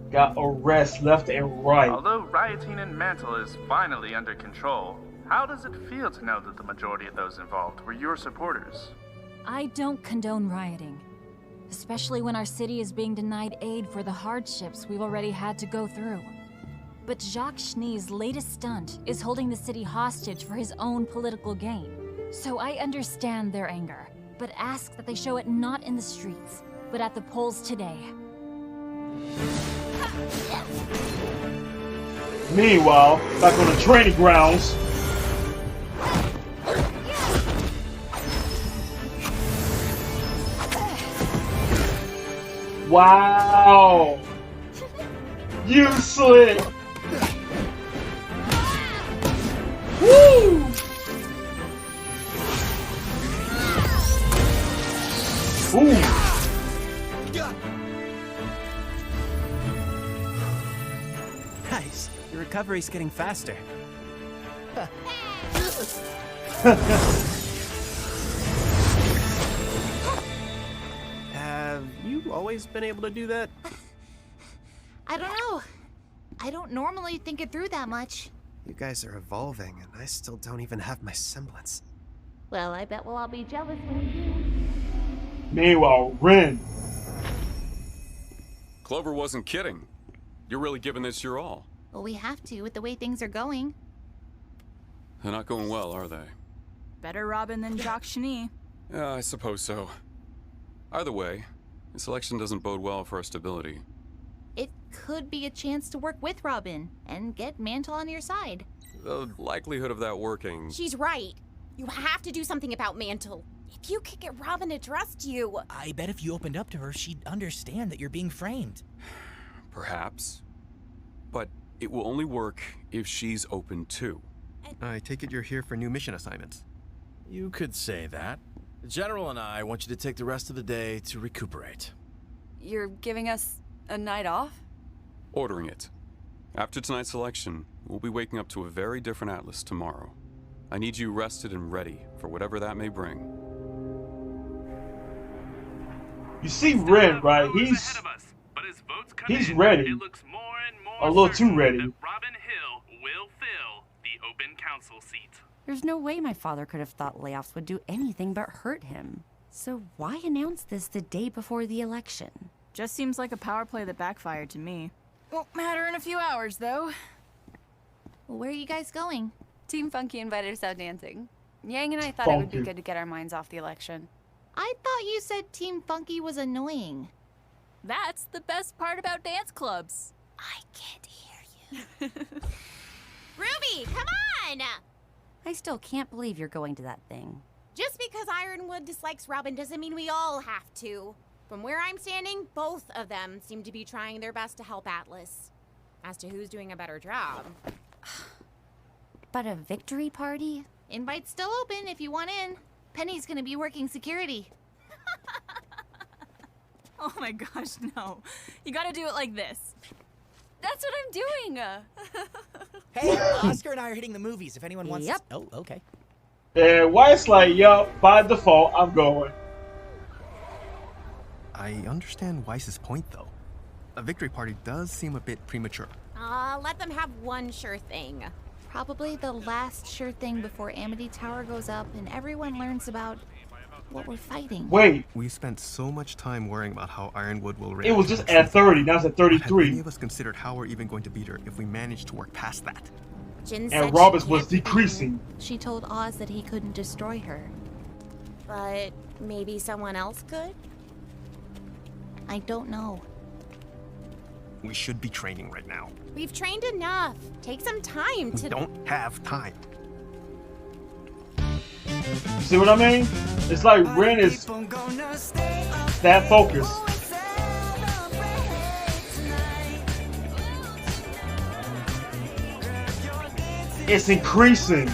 S1: Got arrests left and right.
S13: Although rioting in Mantle is finally under control, how does it feel to know that the majority of those involved were your supporters?
S14: I don't condone rioting, especially when our city is being denied aid for the hardships we've already had to go through. But Jacques Schnee's latest stunt is holding the city hostage for his own political gain. So I understand their anger, but ask that they show it not in the streets, but at the polls today.
S1: Meanwhile, back on the training grounds. Wow! You slick! Woo! Ooh!
S15: Nice. Your recovery's getting faster. Have you always been able to do that?
S11: I don't know. I don't normally think it through that much.
S15: You guys are evolving, and I still don't even have my semblance.
S11: Well, I bet we'll all be jealous when we do.
S1: Meanwhile, Ren.
S12: Clover wasn't kidding. You're really giving this your all.
S11: Well, we have to with the way things are going.
S12: They're not going well, are they?
S9: Better Robin than Jacques Schnee.
S12: Yeah, I suppose so. Either way, this election doesn't bode well for our stability.
S11: It could be a chance to work with Robin and get Mantle on your side.
S12: The likelihood of that working...
S8: She's right. You have to do something about Mantle. If you could get Robin to trust you...
S3: I bet if you opened up to her, she'd understand that you're being framed.
S12: Perhaps. But it will only work if she's open too.
S16: I take it you're here for new mission assignments.
S4: You could say that. The General and I want you to take the rest of the day to recuperate.
S17: You're giving us a night off?
S12: Ordering it. After tonight's election, we'll be waking up to a very different Atlas tomorrow. I need you rested and ready for whatever that may bring.
S1: You see Ren, right? He's ready. A little too ready.
S13: Robin Hill will fill the open council seat.
S22: There's no way my father could have thought layoffs would do anything but hurt him. So why announce this the day before the election?
S9: Just seems like a power play that backfired to me. Won't matter in a few hours, though.
S11: Well, where are you guys going?
S17: Team Funky invited us out dancing. Yang and I thought it would be good to get our minds off the election.
S11: I thought you said Team Funky was annoying.
S9: That's the best part about dance clubs.
S11: I can't hear you.
S8: Ruby, come on!
S22: I still can't believe you're going to that thing.
S8: Just because Ironwood dislikes Robin doesn't mean we all have to. From where I'm standing, both of them seem to be trying their best to help Atlas. As to who's doing a better job.
S22: But a victory party?
S11: Invite's still open if you want in. Penny's gonna be working security.
S9: Oh my gosh, no. You gotta do it like this.
S17: That's what I'm doing!
S3: Hey, Oscar and I are hitting the movies if anyone wants
S22: Yep.
S3: to... Oh, okay.
S1: And White's like, yup, by default, I'm going.
S16: I understand Weiss's point, though. A victory party does seem a bit premature.
S8: Let them have one sure thing.
S11: Probably the last sure thing before Amity Tower goes up and everyone learns about what we're fighting.
S1: Wait.
S16: We spent so much time worrying about how Ironwood will react.
S1: It was just at 30, now it's at 33.
S16: Have any of us considered how we're even going to beat her if we manage to work past that?
S8: Jin said
S1: And
S8: she
S1: Roberts was
S8: can't beat
S1: decreasing.
S11: She told Oz that he couldn't destroy her.
S8: But maybe someone else could?
S11: I don't know.
S16: We should be training right now.
S8: We've trained enough. Take some time to...
S16: We don't have time.
S1: You see what I mean? It's like Ren is that focused. It's increasing.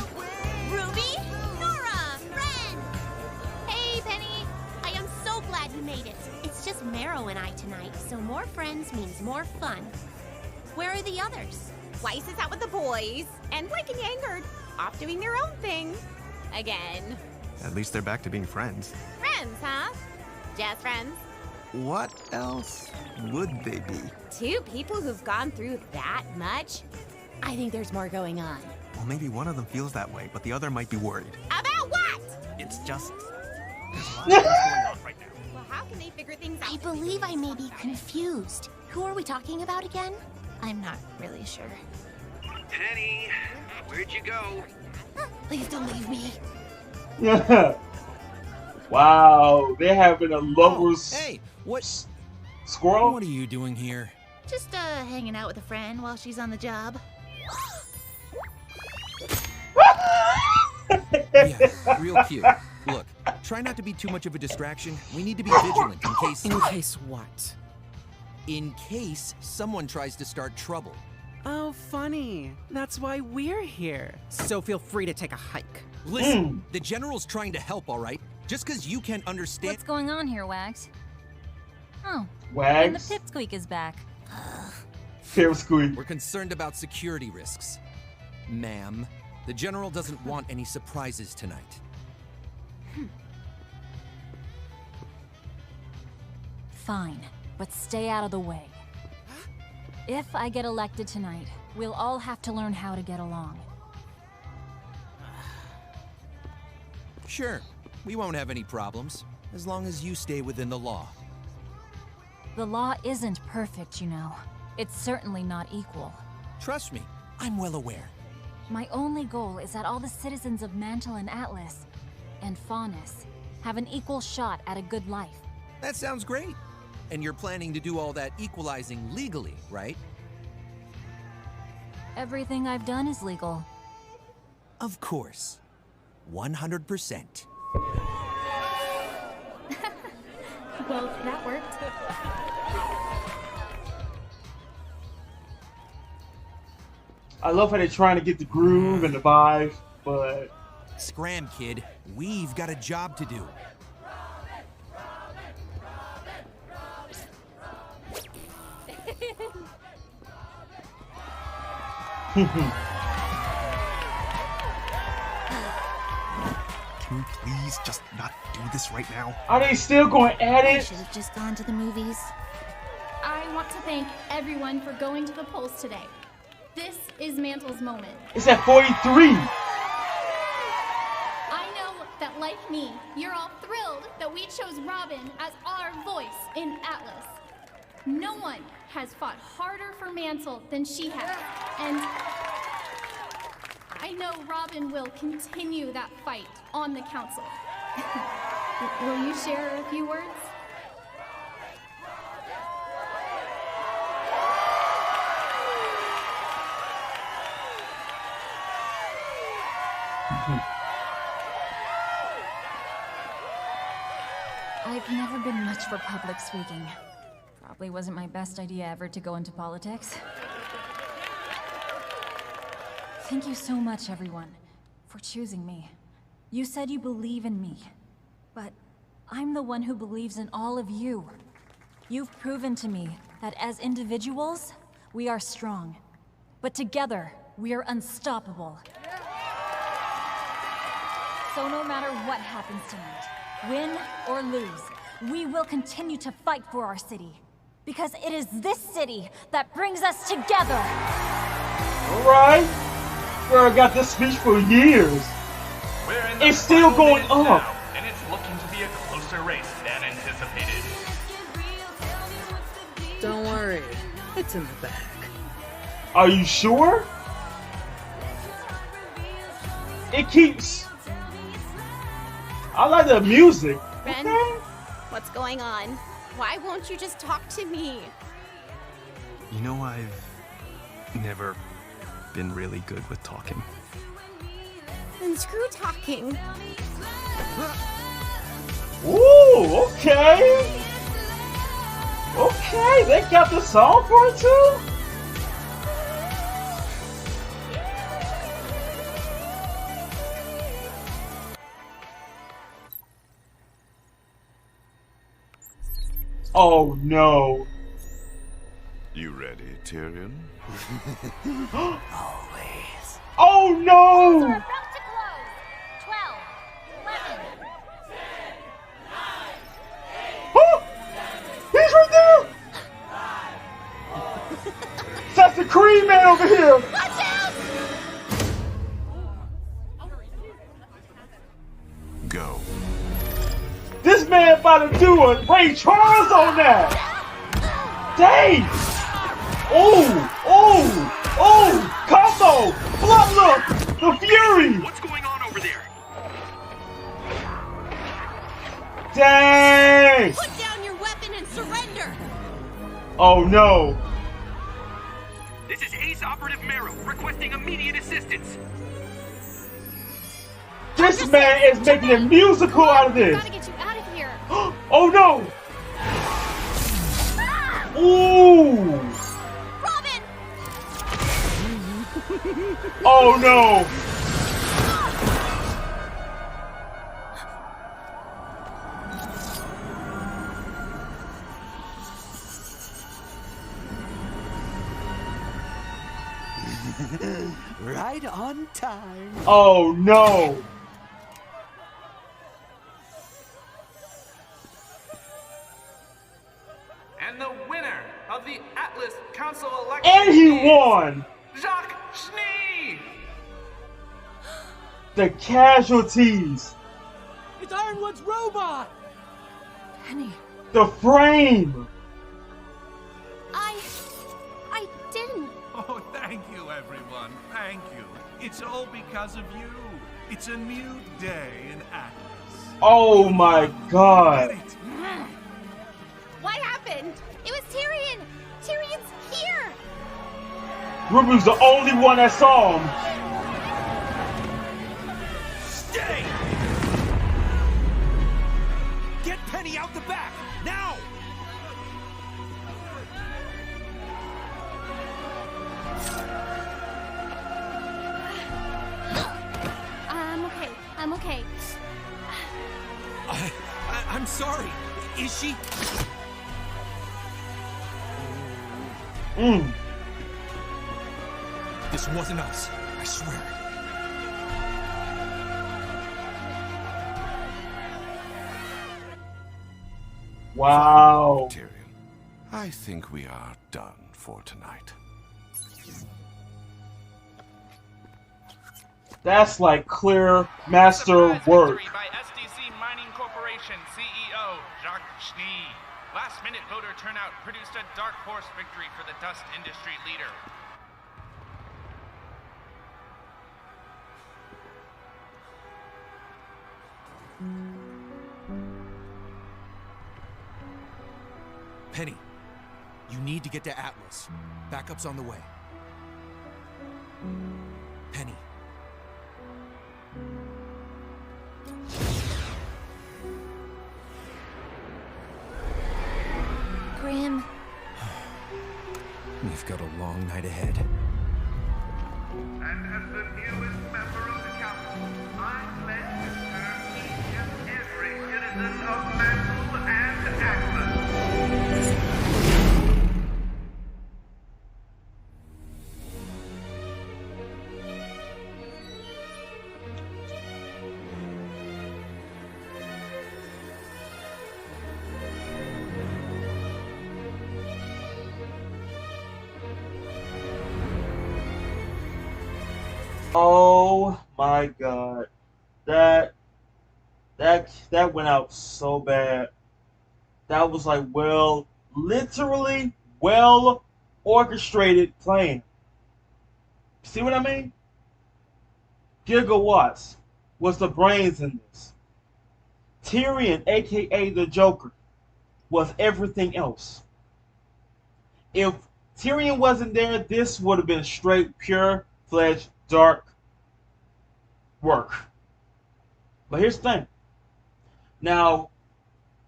S20: Ruby? Nora? Ren? Hey, Penny. I am so glad you made it. It's just Marrow and I tonight, so more friends means more fun. Where are the others?
S8: Weiss is out with the boys, and Blake and Yang are off doing their own thing. Again.
S16: At least they're back to being friends.
S8: Friends, huh? Just friends.
S16: What else would they be?
S8: Two people who've gone through that much? I think there's more going on.
S16: Well, maybe one of them feels that way, but the other might be worried.
S8: About what?
S16: It's just...
S8: Well, how can they figure things out?
S20: I believe I may be confused. Who are we talking about again? I'm not really sure.
S5: Penny, where'd you go?
S20: Please don't leave me.
S1: Wow, they're having a lovers.
S3: Hey, what?
S1: Squirrel?
S3: What are you doing here?
S20: Just hanging out with a friend while she's on the job.
S18: Yeah, real cute. Look, try not to be too much of a distraction. We need to be vigilant in case...
S3: In case what?
S18: In case someone tries to start trouble.
S23: Oh, funny. That's why we're here. So feel free to take a hike.
S18: Listen, the General's trying to help, all right? Just because you can't understand...
S14: What's going on here, Wags? Oh,
S1: Wags?
S14: and the pipsqueak is back.
S1: Pipsqueak.
S18: We're concerned about security risks. Ma'am, the General doesn't want any surprises tonight.
S14: Fine, but stay out of the way. If I get elected tonight, we'll all have to learn how to get along.
S18: Sure, we won't have any problems, as long as you stay within the law.
S14: The law isn't perfect, you know. It's certainly not equal.
S18: Trust me, I'm well aware.
S14: My only goal is that all the citizens of Mantle and Atlas, and Faunus, have an equal shot at a good life.
S18: That sounds great. And you're planning to do all that equalizing legally, right?
S14: Everything I've done is legal.
S18: Of course. 100%.
S11: Well, that worked.
S1: I love how they're trying to get the groove and the vibe, but...
S18: Scram, kid. We've got a job to do.
S16: Can we please just not do this right now?
S1: Are they still going at
S20: I
S1: it?
S20: should have just gone to the movies.
S11: I want to thank everyone for going to the polls today. This is Mantle's moment.
S1: It's at 43.
S11: I know that, like me, you're all thrilled that we chose Robin as our voice in Atlas. No one has fought harder for Mantle than she has, and I know Robin will continue that fight on the council. Will you share a few words?
S14: I've never been much for public speaking. Probably wasn't my best idea ever to go into politics. Thank you so much, everyone, for choosing me. You said you believe in me, but I'm the one who believes in all of you. You've proven to me that as individuals, we are strong, but together, we are unstoppable. So no matter what happens tonight, win or lose, we will continue to fight for our city. Because it is this city that brings us together!
S1: Alright. Girl, I got this speech for years. It's still going up.
S24: Now, and it's looking to be a closer race than anticipated.
S25: Don't worry, it's in the bag.
S1: Are you sure? It keeps... I like the music.
S8: Ren,
S1: Okay.
S8: what's going on? Why won't you just talk to me?
S16: You know, I've never been really good with talking.
S8: Then screw talking.
S1: Ooh, okay. Okay, they got the song for it too? Oh no.
S6: You ready, Tyrion?
S1: Oh no!
S11: About to close. 12,
S1: over here.
S20: Watch out!
S6: Go.
S1: This man about to do a Ray Charles on that. Dang. Combo. Look, the Fury.
S5: What's going on over there?
S1: Dang.
S20: Put down your weapon and surrender.
S1: Oh no.
S5: This is Ace Operative Marrow requesting immediate assistance.
S1: This man is making a musical out of this.
S20: Gotta get you out of here.
S1: Oh no. Ooh.
S20: Robin.
S1: Oh no.
S3: Right on time.
S1: Oh no.
S13: And the winner of the Atlas Council election
S1: And he
S13: is
S1: won.
S13: Jacques Schnee!
S1: The casualties.
S3: It's Ironwood's robot!
S22: Penny.
S1: The frame.
S20: I didn't.
S6: Oh, thank you, everyone. Thank you. It's all because of you. It's a new day in Atlas.
S1: Oh my god.
S20: What happened? It was Tyrion. Tyrion's here.
S1: RWBY's the only one that saw him.
S3: Stay! Get Penny out the back, now!
S20: I'm okay.
S3: I'm sorry. Is she? This wasn't us, I swear.
S1: Wow.
S6: Tyrion, I think we are done for tonight.
S1: That's like clear master work.
S13: By SDC Mining Corporation CEO Jacques Schnee. Last-minute voter turnout produced a dark horse victory for the dust industry leader.
S3: Penny, you need to get to Atlas. Backup's on the way. Penny.
S20: Grim.
S3: We've got a long night ahead.
S6: And as the newest member of the council, I pledge to serve each and every citizen of Mantle and Atlas.
S1: Oh my god. That went out so bad. That was like literally well orchestrated playing. See what I mean? Gigawatts was the brains in this. Tyrion, aka the Joker, was everything else. If Tyrion wasn't there, this would have been straight, pure-fledged, dark work. But here's the thing. Now,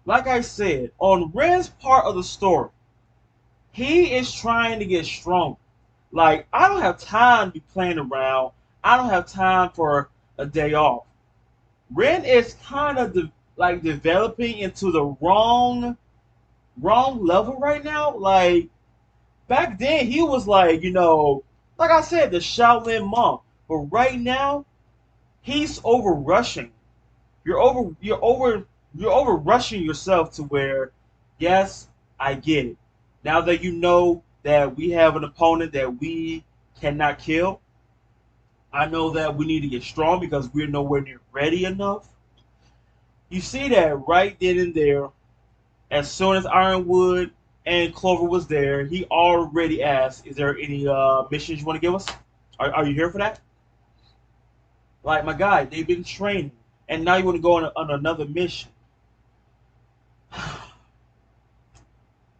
S1: like I said, on Ren's part of the story, he is trying to get stronger. Like, I don't have time to be playing around. I don't have time for a day off. Ren is kind of developing into the wrong level right now. Like, back then he was like, like I said, the Shaolin monk. But right now, he's over rushing. You're over rushing yourself to where, yes, I get it. Now that you know that we have an opponent that we cannot kill. I know that we need to get strong because we're nowhere near ready enough. You see that right then and there, as soon as Ironwood and Clover was there, he already asked, is there any missions you want to give us? Are you here for that? Like, my guy, they've been training, and now you want to go on another mission.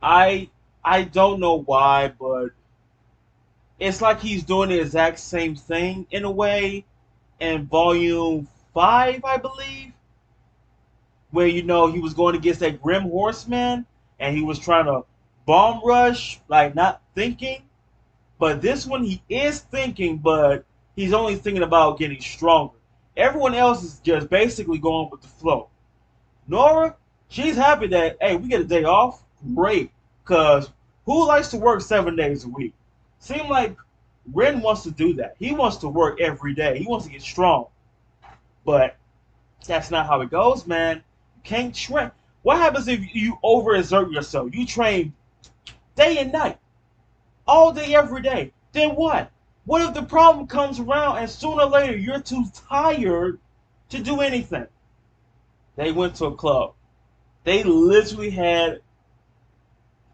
S1: I don't know why, but it's like he's doing the exact same thing in a way in Volume 5, I believe, where, you know, he was going against that Grim Horseman, and he was trying to bomb rush, like, not thinking. But this one, he is thinking, but he's only thinking about getting stronger. Everyone else is just basically going with the flow. Nora, she's happy that, hey, we get a day off. Great. Because who likes to work 7 days a week? Seems like Ren wants to do that. He wants to work every day. He wants to get strong. But that's not how it goes, man. You can't train. What happens if you overexert yourself? You train day and night. All day, every day. Then what? What if the problem comes around and sooner or later you're too tired to do anything? They went to a club. They literally had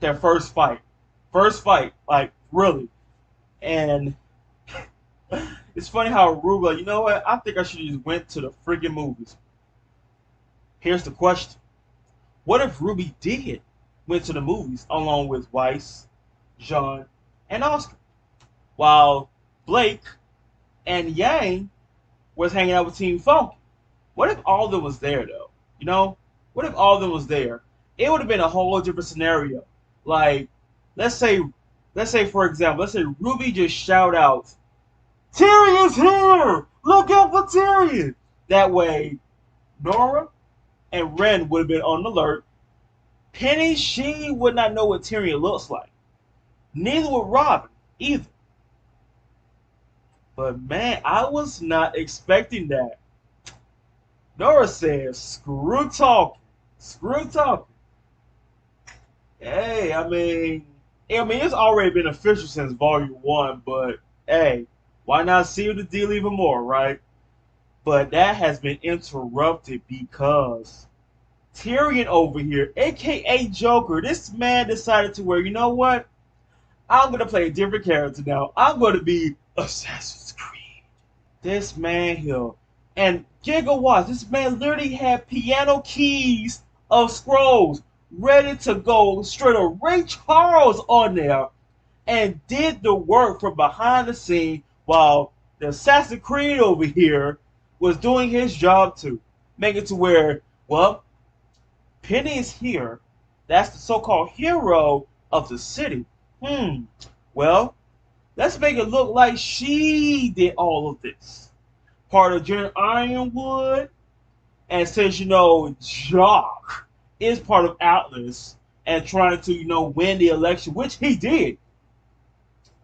S1: their first fight. First fight, like, really. And it's funny how RWBY, like, you know what? I think I should have just went to the friggin' movies. Here's the question. What if RWBY did went to the movies along with Weiss, Jean, and Oscar, while Blake and Yang was hanging out with Team Funky? What if all of them was there, though? You know? What if all of them was there? It would have been a whole different scenario. Like, let's say for example, let's say RWBY just shout out, Tyrion's here! Look out for Tyrion! That way, Nora and Ren would have been on alert. Penny, she would not know what Tyrion looks like. Neither would Robin, either. But man, I was not expecting that. Nora says, screw talking. Screw talking. Hey, I mean, it's already been official since Volume 1, but hey, why not seal the deal even more, right? But that has been interrupted because Tyrion over here, aka Joker, this man decided to where, you know what? I'm going to play a different character now. I'm going to be Assassin's Creed. This man here. And gigawatts, this man literally had piano keys of scrolls ready to go straight up Ray Charles on there and did the work from behind the scene while the Assassin's Creed over here was doing his job too. Making it to where, well, Penny is here. That's the so-called hero of the city. Well, let's make it look like she did all of this. Part of General Ironwood. And since, you know, Jock is part of Atlas and trying to, you know, win the election, which he did.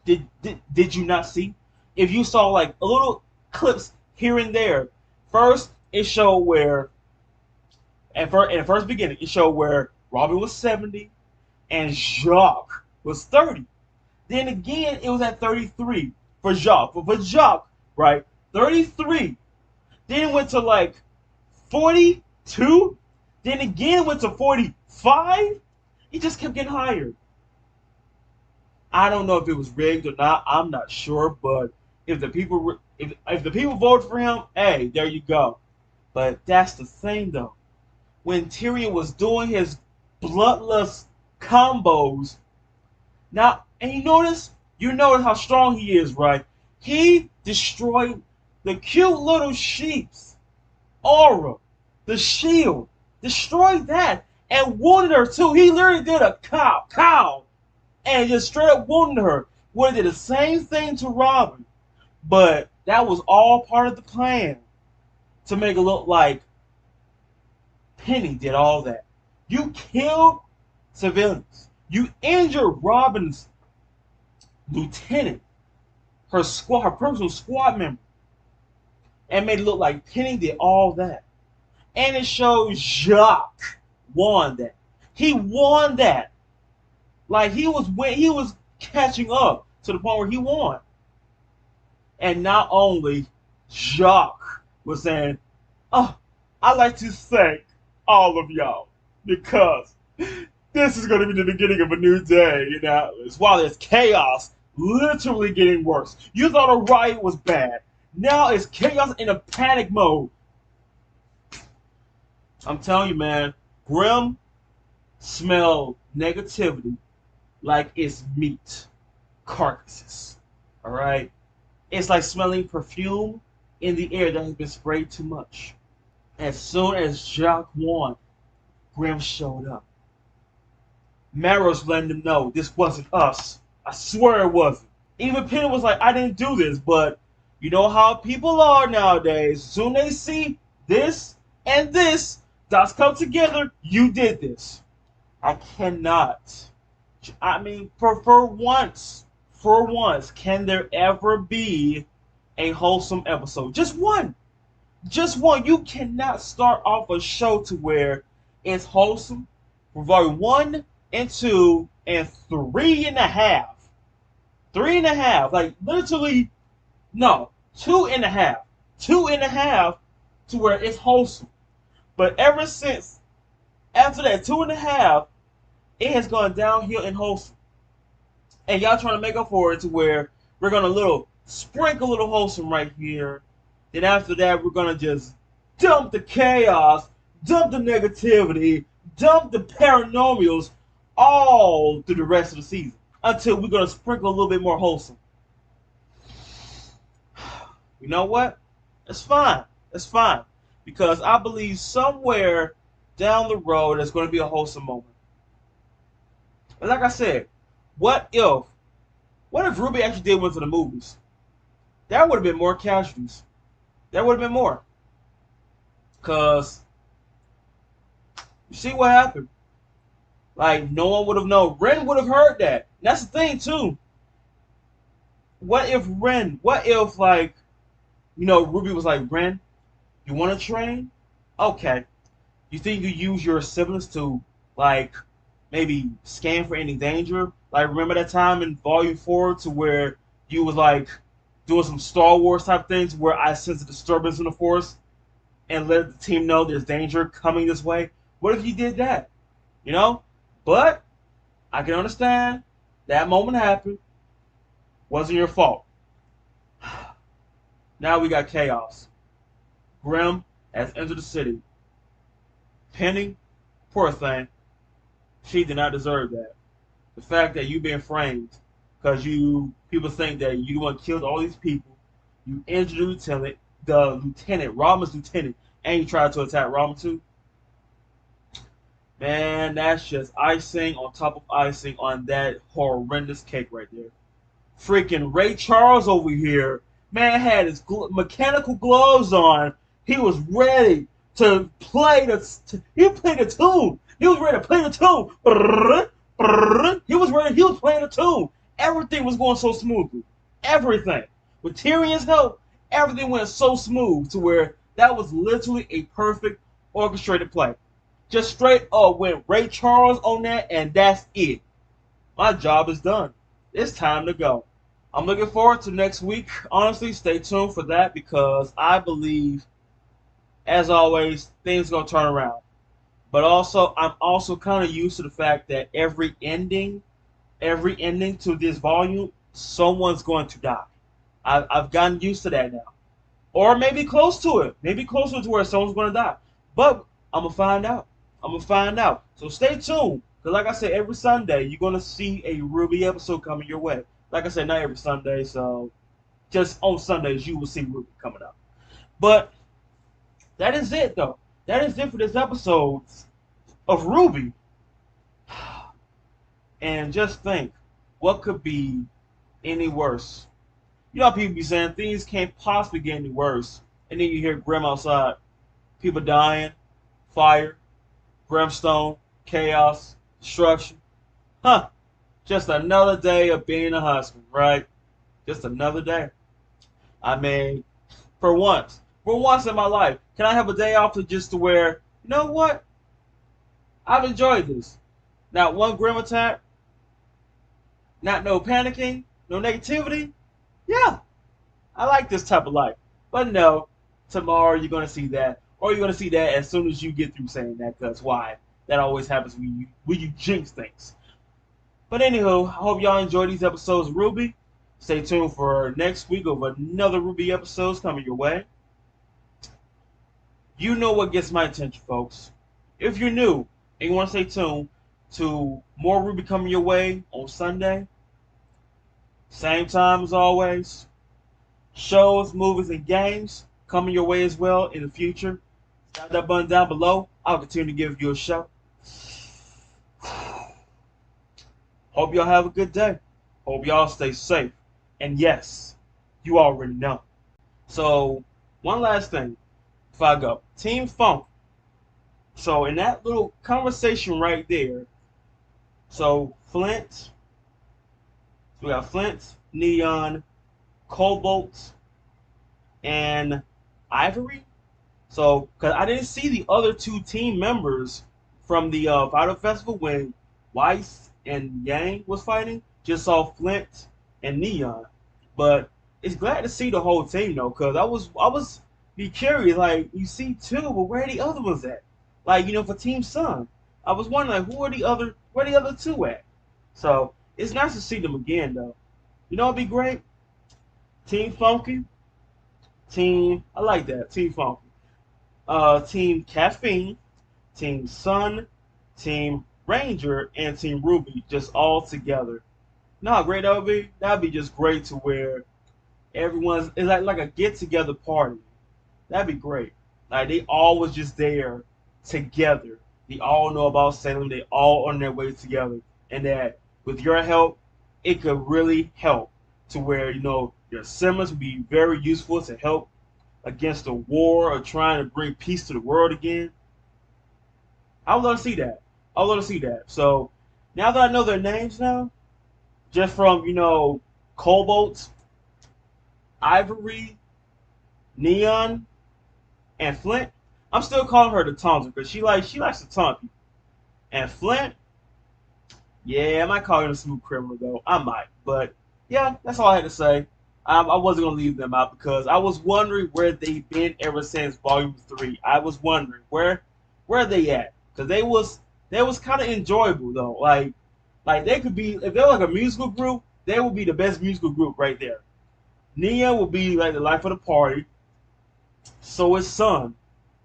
S1: Did you not see? If you saw like a little clips here and there, first it showed where, in the first beginning, it showed where Robin was 70 and Jock was 30. Then again, it was at 33 for Jock. For Jock, right? 33. Then it went to like 42. Then again went to 45. He just kept getting higher. I don't know if it was rigged or not. I'm not sure, but if the people voted for him, hey, there you go. But that's the thing, though. When Tyrion was doing his bloodlust combos, now, and you notice how strong he is, right? He destroyed the cute little sheep's aura, the shield, destroyed that, and wounded her too. He literally did a cow, and just straight up wounded her. Would have did the same thing to Robin, but that was all part of the plan to make it look like Penny did all that. You killed civilians. You injured Robin's lieutenant, her personal squad member, and made it look like Penny did all that. And it shows Jacques won that. He won that. Like he was catching up to the point where he won. And not only Jacques was saying, oh, I'd like to thank all of y'all because this is going to be the beginning of a new day in Atlas. While there's chaos literally getting worse. You thought a riot was bad. Now it's chaos in a panic mode. I'm telling you, man, Grim smell negativity like it's meat carcasses. All right? It's like smelling perfume in the air that has been sprayed too much. As soon as Jacques won, Grim showed up. Marrow's letting them know this wasn't us. I swear it wasn't. Even Penny was like, I didn't do this, but you know how people are nowadays. Soon they see this and this, dots come together, you did this. I cannot. I mean, for once, can there ever be a wholesome episode? Just one. Just one. You cannot start off a show to where it's wholesome for volume 1 and 2 and 3.5. 3.5. Like, literally, no. 2.5. 2.5 to where it's wholesome. But ever since, after that 2.5, it has gone downhill in wholesome. And y'all trying to make up for it to where we're going to sprinkle a little wholesome right here. Then after that, we're going to just dump the chaos, dump the negativity, dump the paranormals all through the rest of the season. Until we're going to sprinkle a little bit more wholesome. You know what? It's fine. It's fine. Because I believe somewhere down the road there's going to be a wholesome moment. And like I said, what if RWBY actually did went to the movies? That would have been more casualties. That would have been more. Because you see what happened. Like, no one would have known. Ren would have heard that. And that's the thing, too. What if, like, you know, RWBY was like, Ren, you want to train? Okay. You think you use your siblings to, like, maybe scan for any danger? Like, remember that time in Volume 4 to where you was, like, doing some Star Wars type things where I sensed a disturbance in the Force and let the team know there's danger coming this way? What if you did that? You know? But I can understand that moment happened. Wasn't your fault. Now we got chaos. Grim has entered the city. Penny, poor thing, she did not deserve that. The fact that you being framed because people think that you the one killed all these people. You injured the lieutenant, Robin's lieutenant, and you tried to attack Robin too. Man, that's just icing on top of icing on that horrendous cake right there. Freaking Ray Charles over here, man, had his mechanical gloves on. He was ready to play he played the tune. He was ready to play the tune. He was playing the tune. Everything was going so smoothly. Everything. With Tyrion's help, everything went so smooth to where that was literally a perfect orchestrated play. Just straight up went Ray Charles on that, and that's it. My job is done. It's time to go. I'm looking forward to next week. Honestly, stay tuned for that because I believe, as always, things are going to turn around. But also, I'm also kind of used to the fact that every ending to this volume, someone's going to die. I've gotten used to that now. Or maybe close to it. Maybe closer to where someone's going to die. But I'm going to find out. So stay tuned. Because like I said, every Sunday, you're going to see a RWBY episode coming your way. Like I said, not every Sunday. So just on Sundays, you will see RWBY coming out. But that is it, though. That is it for this episode of RWBY. And just think, what could be any worse? You know how people be saying things can't possibly get any worse. And then you hear Grim outside. People dying, fire, brimstone, chaos, destruction. Huh. Just another day of being a husband, right? Just another day. I mean, for once in my life, can I have a day off to where, you know what? I've enjoyed this. Not one Grim attack. Not no panicking. No negativity. Yeah. I like this type of life. But no, tomorrow you're going to see that. Or you're going to see that as soon as you get through saying that. Because why? That always happens when you jinx things. But anywho, I hope y'all enjoy these episodes of RWBY. Stay tuned for next week of another RWBY episodes coming your way. You know what gets my attention, folks. If you're new and you want to stay tuned to more RWBY coming your way on Sunday, same time as always, shows, movies, and games coming your way as well in the future. Tap that button down below. I'll continue to give you a show. Hope y'all have a good day. Hope y'all stay safe. And yes, you already know. So, one last thing before I go. Team Funk. So, in that little conversation right there, so Flint, we got Flint, Neon, Cobalt, and Ivory. So, because I didn't see the other two team members from the Final Festival when Weiss and Yang was fighting. Just saw Flint and Neon. But it's glad to see the whole team though, because I was be curious, like, you see two, but where are the other ones at? Like, for Team Sun. I was wondering, like, where the other two at? So it's nice to see them again though. It'd be great. Team Funky. I like that. Team Funky. Team Caffeine, Team Sun, Team Ranger, and Team RWBY just all together. No, great that would be. That'd be just great to where everyone's it's like a get together party. That'd be great. Like they all was just there together. They all know about Salem. They all on their way together, and that with your help, it could really help to where your Simmons would be very useful to help against the war or trying to bring peace to the world again. I would love to see that. I would love to see that. So now that I know their names now, just from Cobalt, Ivory, Neon, and Flint. I'm still calling her the Taunter because she likes to taunt people. And Flint, yeah, I might call her a smooth criminal though. I might, but yeah, that's all I had to say. I wasn't gonna leave them out because I was wondering where they've been ever since Volume 3. I was wondering where are they at, because they was kind of enjoyable though. Like they could be, if they're like a musical group, they would be the best musical group right there. Nia would be like the life of the party. So is Sun.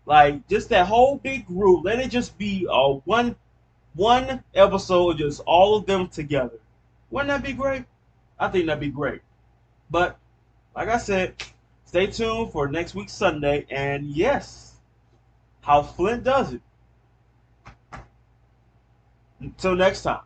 S1: Like just that whole big group. Let it just be one episode of just all of them together. Wouldn't that be great? I think that'd be great. But, like I said, stay tuned for next week's Sunday. And yes, how Flint does it. Until next time.